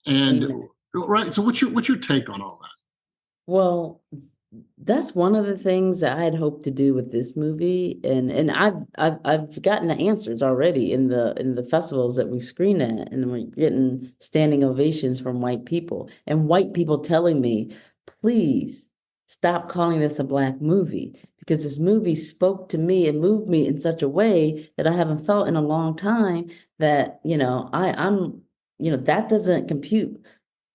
And Amen. right. So what's your take on all that? Well, that's one of the things that I had hoped to do with this movie, and I've gotten the answers already in the festivals that we've screened at, and we're getting standing ovations from white people, and white people telling me, please stop calling this a black movie, because this movie spoke to me and moved me in such a way that I haven't felt in a long time, that, I'm, that doesn't compute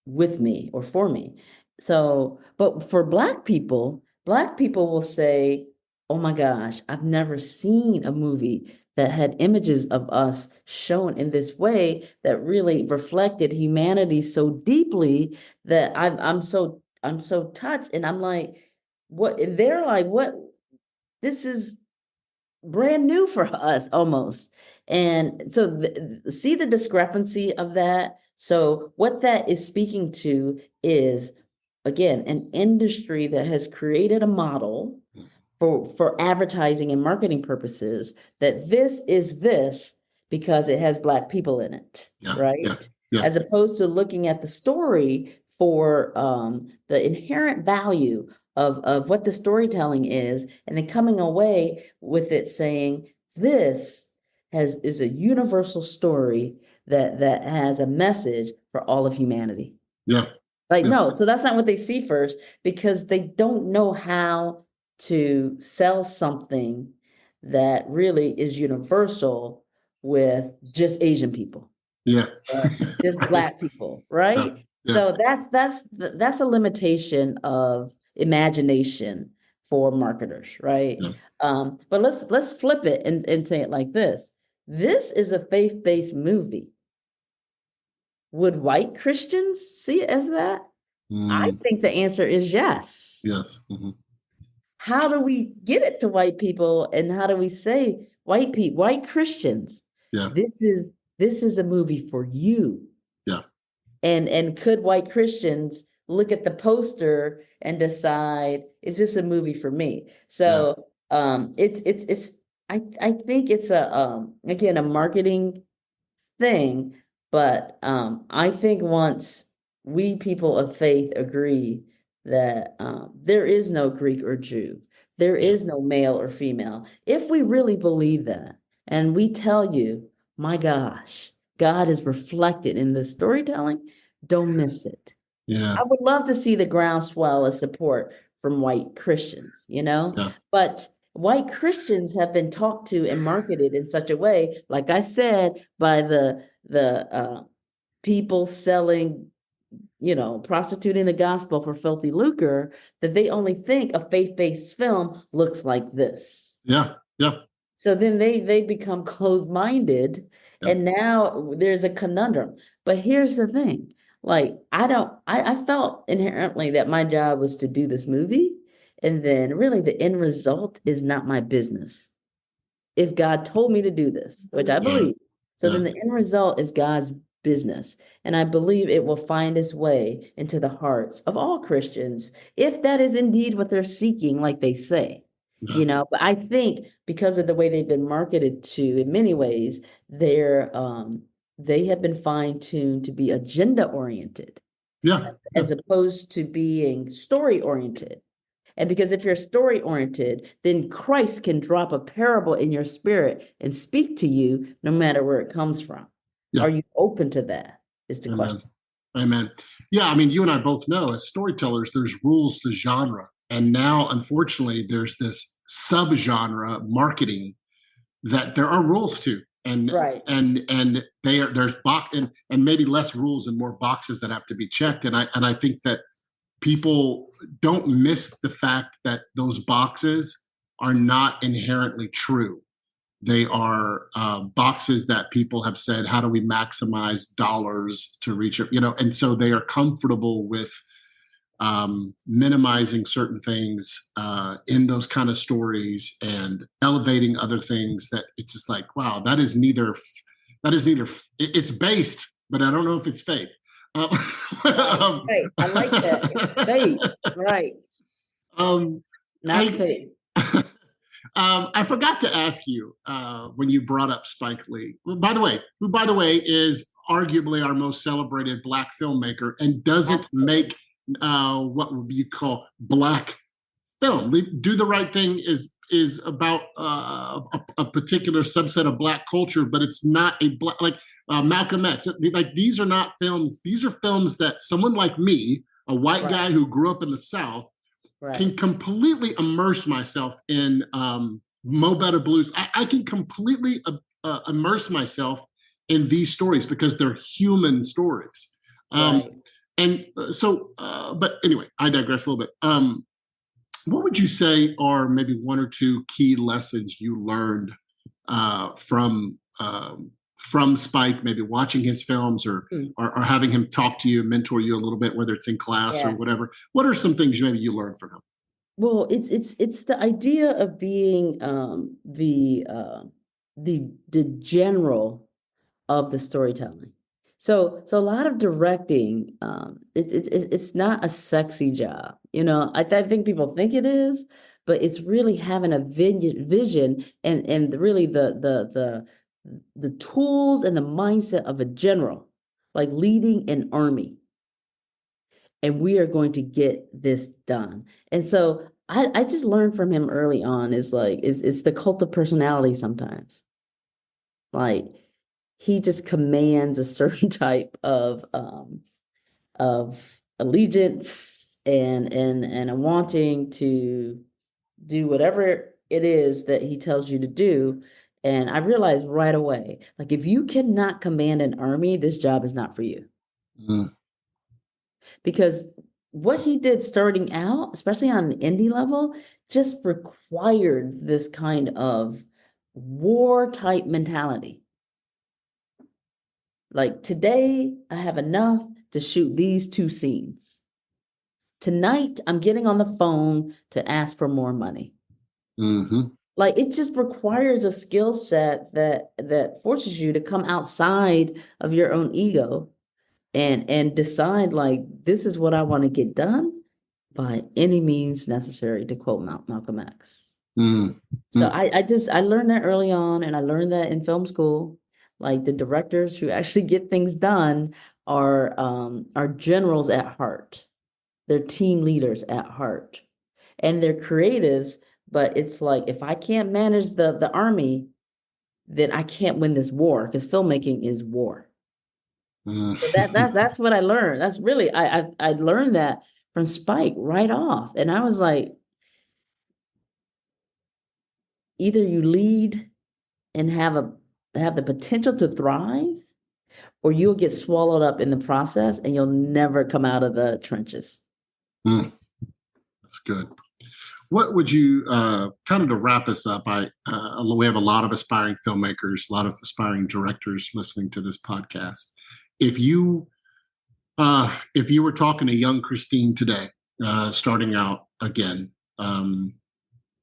with me or for me. So, but for black people will say, oh my gosh, I've never seen a movie that had images of us shown in this way that really reflected humanity so deeply, that I'm so touched. And I'm like, what? And they're like, what? This is brand new for us almost. And so see the discrepancy of that. So what that is speaking to is, again, an industry that has created a model for advertising and marketing purposes, that this is this because it has black people in it, Yeah, right? yeah, yeah. As opposed to looking at the story for the inherent value of what the storytelling is, and then coming away with it saying, this is a universal story that has a message for all of humanity. Yeah. Like, Yeah. no, so that's not what they see first, because they don't know how to sell something that really is universal with just Asian people. Yeah. Just black people, Yeah. right? Yeah. So that's a limitation of imagination for marketers, right? Yeah. But let's flip it and say it like this. This is a faith-based movie. Would white Christians see it as that? I think the answer is yes. Yes. Mm-hmm. How do we get it to white people, and how do we say, white Christians, Yeah. this is a movie for you? Yeah. And could white Christians look at the poster and decide, is this a movie for me? So it's I think it's a again, a marketing thing, but I think once we people of faith agree that there is no Greek or Jew, there is no male or female, if we really believe that, and we tell you, my gosh, God is reflected in the storytelling, don't miss it. Yeah. I would love to see the groundswell of support from white Christians, Yeah. but white Christians have been talked to and marketed in such a way, like I said, by the people selling, prostituting the gospel for filthy lucre, that they only think a faith-based film looks like this. Yeah. Yeah. So then they become closed-minded, Yeah. and now there's a conundrum. But here's the thing, like, I felt inherently that my job was to do this movie, and then really the end result is not my business. if God told me to do this, which I believe. So then the end result is God's business. And I believe it will find its way into the hearts of all Christians, if that is indeed what they're seeking, like they say. But I think because of the way they've been marketed to, in many ways, they have been fine-tuned to be agenda-oriented, as opposed to being story-oriented. And because if you're story-oriented, then Christ can drop a parable in your spirit and speak to you no matter where it comes from. Are you open to that, is the question. Amen. Yeah, I mean, you and I both know as storytellers, there's rules to genre. And now, unfortunately, there's this subgenre marketing that there are rules to. And and there's and maybe less rules and more boxes that have to be checked. And I think that people don't miss the fact that those boxes are not inherently true. They are boxes that people have said, how do we maximize dollars to reach it? And so they are comfortable with minimizing certain things in those kind of stories and elevating other things that it's just like, wow, that is neither, it's based, but I don't know if it's faith. Right. I like that. It's based, right. Not faith. I forgot to ask you when you brought up Spike Lee, who, by the way, is arguably our most celebrated Black filmmaker and doesn't make what would you call Black film. Do the Right Thing is about a particular subset of Black culture, but it's not a Black, like Malcolm X. Like, these are not films. These are films that someone like me, a white guy who grew up in the South, can completely immerse myself in. Mo Better Blues. I can completely immerse myself in these stories because they're human stories. And so, but anyway, I digress a little bit. What would you say are maybe one or two key lessons you learned from Spike, maybe watching his films or having him talk to you, mentor you a little bit, whether it's in class or whatever? What are some things maybe you learned from him? Well, it's the idea of being the general of the storytelling. So a lot of directing, it's not a sexy job, I think people think it is, but it's really having a vision and really the tools and the mindset of a general, like leading an army. And we are going to get this done. And so I just learned from him early on is it's the cult of personality sometimes. Like, he just commands a certain type of allegiance and a wanting to do whatever it is that he tells you to do. And I realized right away, like, if you cannot command an army, this job is not for you. Because what he did starting out, especially on an indie level, just required this kind of war type mentality. Like, today I have enough to shoot these 2 scenes. Tonight I'm getting on the phone to ask for more money. Like, it just requires a skill set that forces you to come outside of your own ego and decide, like, this is what I want to get done by any means necessary, to quote Malcolm X. So I learned that early on, and I learned that in film school. Like, the directors who actually get things done are generals at heart. They're team leaders at heart, and they're creatives. But it's like, if I can't manage the army, then I can't win this war, because filmmaking is war. So that's what I learned. That's really, I learned that from Spike right off. And I was like, either you lead and have the potential to thrive, or you'll get swallowed up in the process and you'll never come out of the trenches. That's good. What would you, kind of to wrap us up, we have a lot of aspiring filmmakers, a lot of aspiring directors listening to this podcast. If you were talking to young Christine today, starting out again,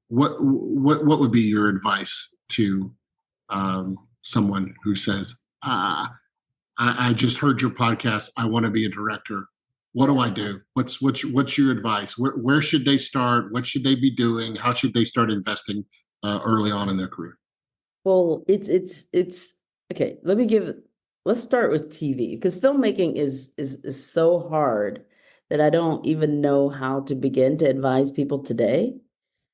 what would be your advice to someone who says, I just heard your podcast. I want to be a director. What do I do? What's your advice? Where should they start? What should they be doing? How should they start investing early on in their career? Well, it's okay. Let's start with TV, because filmmaking is so hard that I don't even know how to begin to advise people today.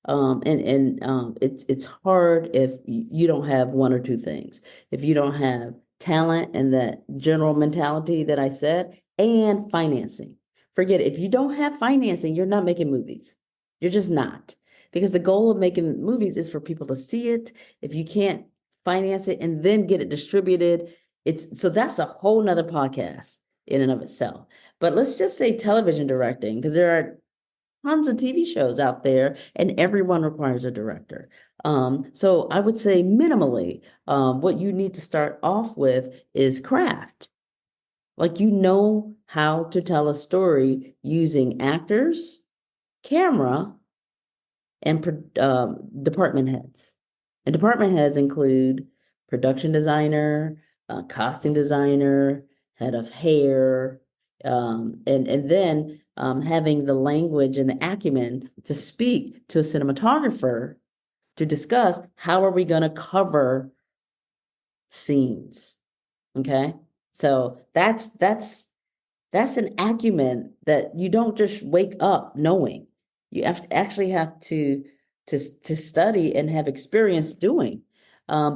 It's hard if you don't have one or two things. If you don't have talent and that general mentality that I said, and financing. Forget it. If you don't have financing, you're not making movies. You're just not. Because the goal of making movies is for people to see it. If you can't finance it and then get it distributed, so that's a whole nother podcast in and of itself. But let's just say television directing, because there are tons of TV shows out there, and everyone requires a director. So I would say minimally, what you need to start off with is craft. Like, how to tell a story using actors, camera, and department heads. And department heads include production designer, costume designer, head of hair, and then having the language and the acumen to speak to a cinematographer to discuss how are we going to cover scenes. Okay, so that's an acumen that you don't just wake up knowing. You actually have to study and have experience doing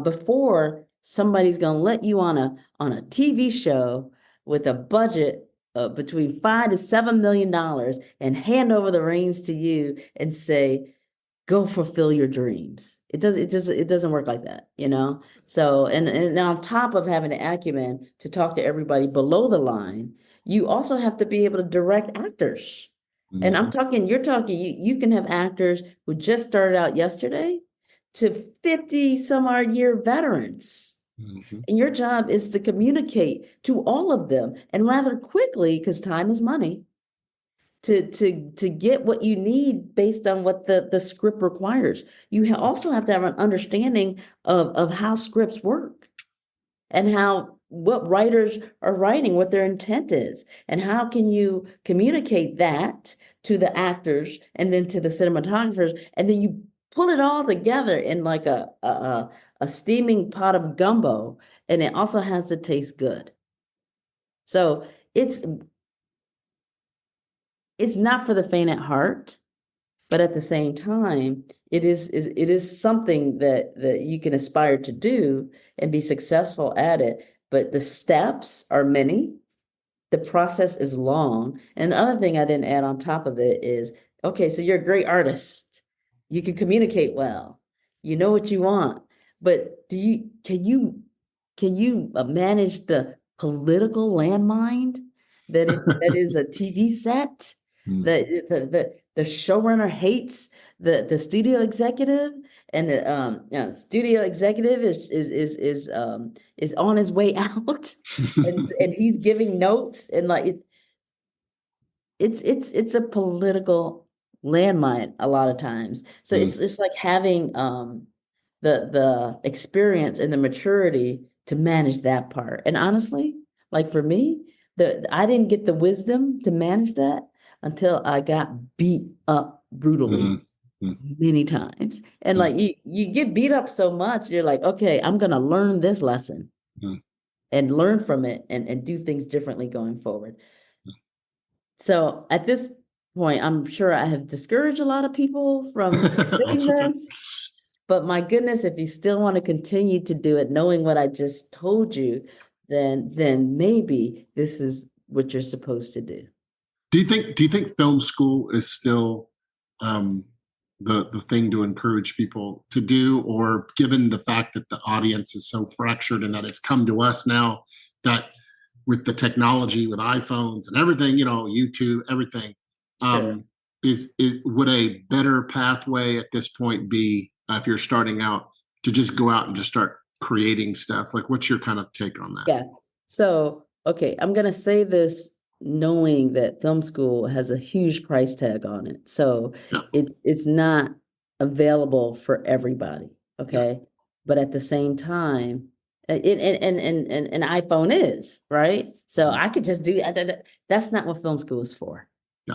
before somebody's going to let you on a TV show with a budget between $5 to $7 million and hand over the reins to you and say, go fulfill your dreams. It doesn't work like that, you know? So, and on top of having the acumen to talk to everybody below the line, you also have to be able to direct actors. And you're talking, you can have actors who just started out yesterday to 50 some odd year veterans. And your job is to communicate to all of them, and rather quickly, because time is money, to get what you need based on what the script requires. You also have to have an understanding of how scripts work, and what writers are writing, what their intent is, and how can you communicate that to the actors and then to the cinematographers, and then you pull it all together in like a steaming pot of gumbo, and it also has to taste good. So it's not for the faint at heart, but at the same time, it is something that you can aspire to do and be successful at it. But the steps are many. The process is long. And the other thing I didn't add on top of it is, okay, so you're a great artist. You can communicate well. You know what you want. But can you manage the political landmine that is a TV set? The showrunner hates the studio executive, and the studio executive is on his way out, and he's giving notes, and like it's a political landmine a lot of times. So it's like having the experience and the maturity to manage that part. And honestly, like for me, I didn't get the wisdom to manage that until I got beat up brutally many times. And like you get beat up so much, you're like, okay, I'm gonna learn this lesson and learn from it and do things differently going forward. So at this point, I'm sure I have discouraged a lot of people from doing this. But my goodness, if you still want to continue to do it, knowing what I just told you, then maybe this is what you're supposed to do. Do you think film school is still the thing to encourage people to do, or given the fact that the audience is so fractured and that it's come to us now, that with the technology, with iPhones and everything, YouTube, everything, Sure. Would a better pathway at this point be, if you're starting out, to just go out and just start creating stuff? Like, what's your kind of take on that? Yeah. So, okay, I'm going to say this knowing that film school has a huge price tag on it. So it's not available for everybody. Okay. but at the same time, an iPhone is, right? So I could just do that's not what film school is for. Yeah.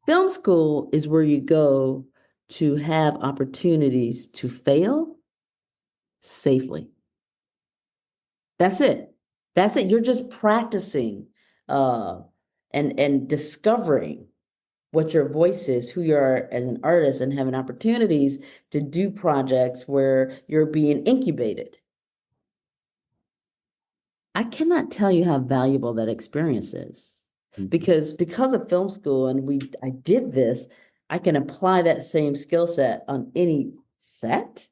Film school is where you go to have opportunities to fail safely. That's it. That's it. You're just practicing uh and discovering what your voice is, who you are as an artist, and having opportunities to do projects where you're being incubated. I cannot tell you how valuable that experience is. Because of film school and I did this, I can apply that same skill set on any set,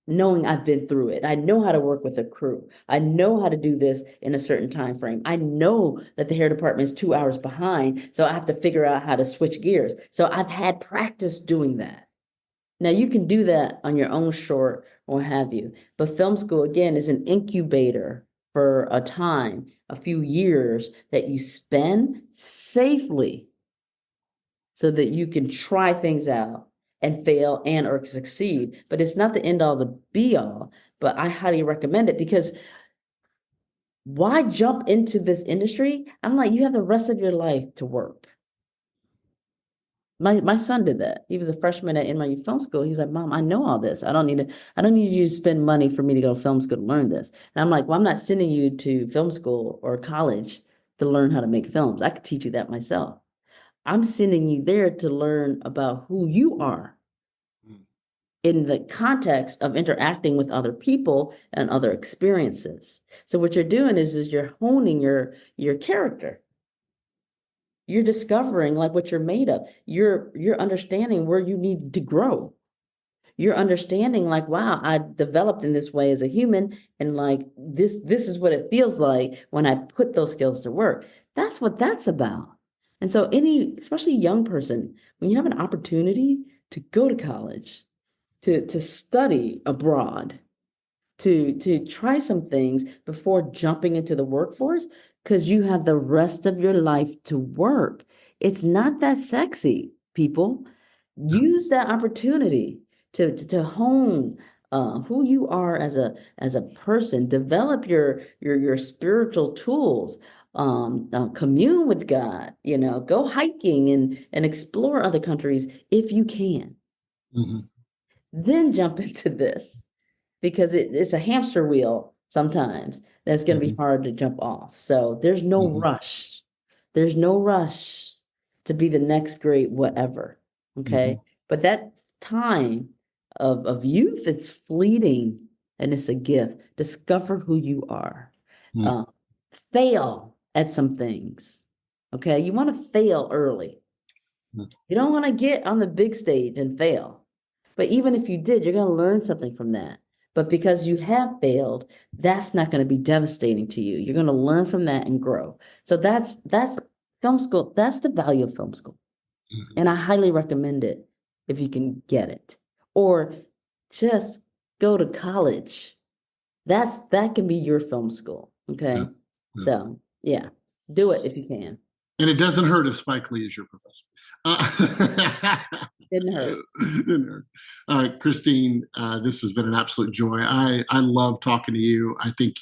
knowing I've been through it. I know how to work with a crew. I know how to do this in a certain time frame. I know that the hair department is 2 hours behind, so I have to figure out how to switch gears. So I've had practice doing that. Now you can do that on your own short or what have you, but film school again is an incubator for a time, a few years that you spend safely so that you can try things out and fail and or succeed. But it's not the end all, the be all, but I highly recommend it because why jump into this industry? I'm like, you have the rest of your life to work. My son did that. He was a freshman at NYU Film School. He's like, Mom, I know all this. I don't need you to spend money for me to go to film school to learn this. And I'm like, well, I'm not sending you to film school or college to learn how to make films. I could teach you that myself. I'm sending you there to learn about who you are in the context of interacting with other people and other experiences. So what you're doing is you're honing your character. You're discovering like what you're made of. You're understanding where you need to grow. You're understanding like, wow, I developed in this way as a human, and like this is what it feels like when I put those skills to work. That's what that's about. And so especially young person, when you have an opportunity to go to college, to study abroad, to try some things before jumping into the workforce, because you have the rest of your life to work. It's not that sexy, people. Use that opportunity to hone who you are as a person. Develop your spiritual tools. Commune with God. Go hiking and explore other countries if you can. Mm-hmm. Then jump into this. Because it's a hamster wheel sometimes that's going to be hard to jump off. So there's no rush. There's no rush to be the next great whatever. Okay. But that time of youth, it's fleeting and it's a gift. Discover who you are. Fail at some things. Okay. You want to fail early. You don't want to get on the big stage and fail. But even if you did, you're going to learn something from that. But because you have failed, that's not going to be devastating to you. You're going to learn from that and grow. So that's film school. That's the value of film school. And I highly recommend it if you can get it. Or just go to college. That can be your film school. Okay. Yeah. So yeah, do it if you can. And it doesn't hurt if Spike Lee is your professor. Didn't hurt. Didn't hurt. Christine, this has been an absolute joy. I love talking to you. I think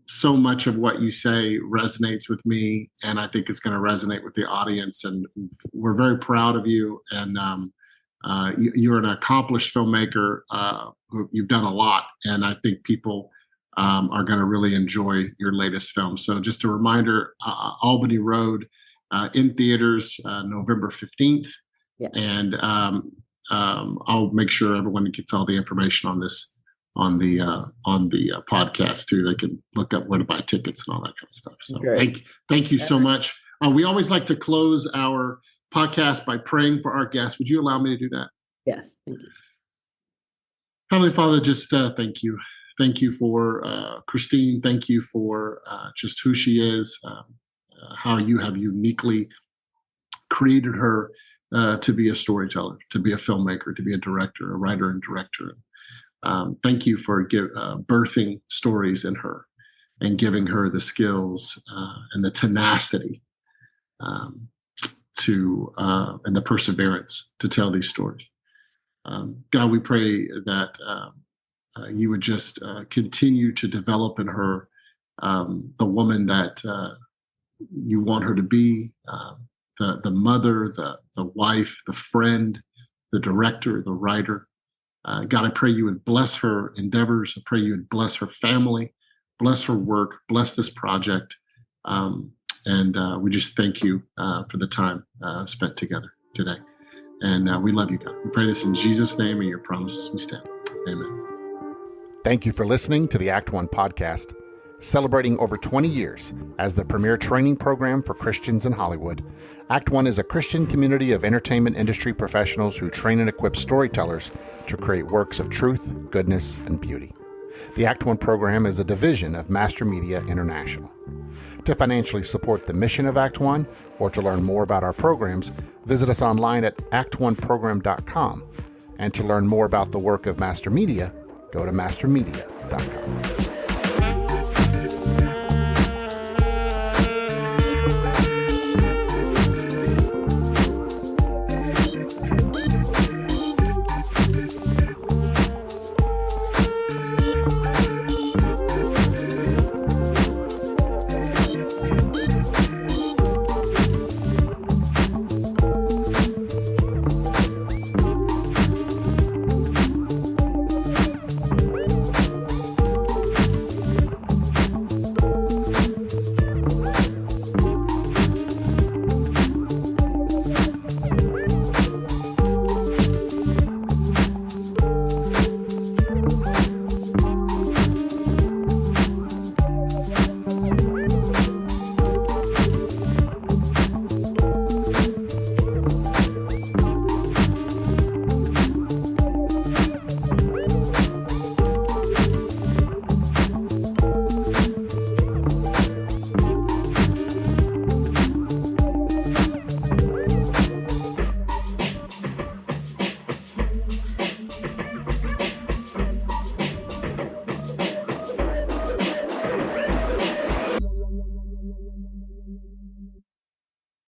so much of what you say resonates with me, and I think it's going to resonate with the audience. And we're very proud of you. And you're an accomplished filmmaker. You've done a lot, and I think people are going to really enjoy your latest film. So just a reminder, Albany Road in theaters November 15th. Yeah. And I'll make sure everyone gets all the information on this on the podcast too. They can look up where to buy tickets and all that kind of stuff. So thank you so much. We always like to close our podcast by praying for our guests. Would you allow me to do that? Yes. Thank you. Heavenly Father, just thank you. Thank you for Christine. Thank you for just who she is, how you have uniquely created her to be a storyteller, to be a filmmaker, to be a director, a writer and director. Thank you for birthing stories in her and giving her the skills and the tenacity and the perseverance to tell these stories. God, we pray that you would just continue to develop in her the woman that you want her to be, the mother, the wife, the friend, the director, the writer. God, I pray you would bless her endeavors. I pray you would bless her family, bless her work, bless this project. And we just thank you for the time spent together today. And we love you, God. We pray this in Jesus' name and your promises we stand. Amen. Thank you for listening to the Act One podcast. Celebrating over 20 years as the premier training program for Christians in Hollywood, Act One is a Christian community of entertainment industry professionals who train and equip storytellers to create works of truth, goodness, and beauty. The Act One program is a division of Master Media International. To financially support the mission of Act One or to learn more about our programs, visit us online at actoneprogram.com. And to learn more about the work of Master Media, go to mastermedia.com.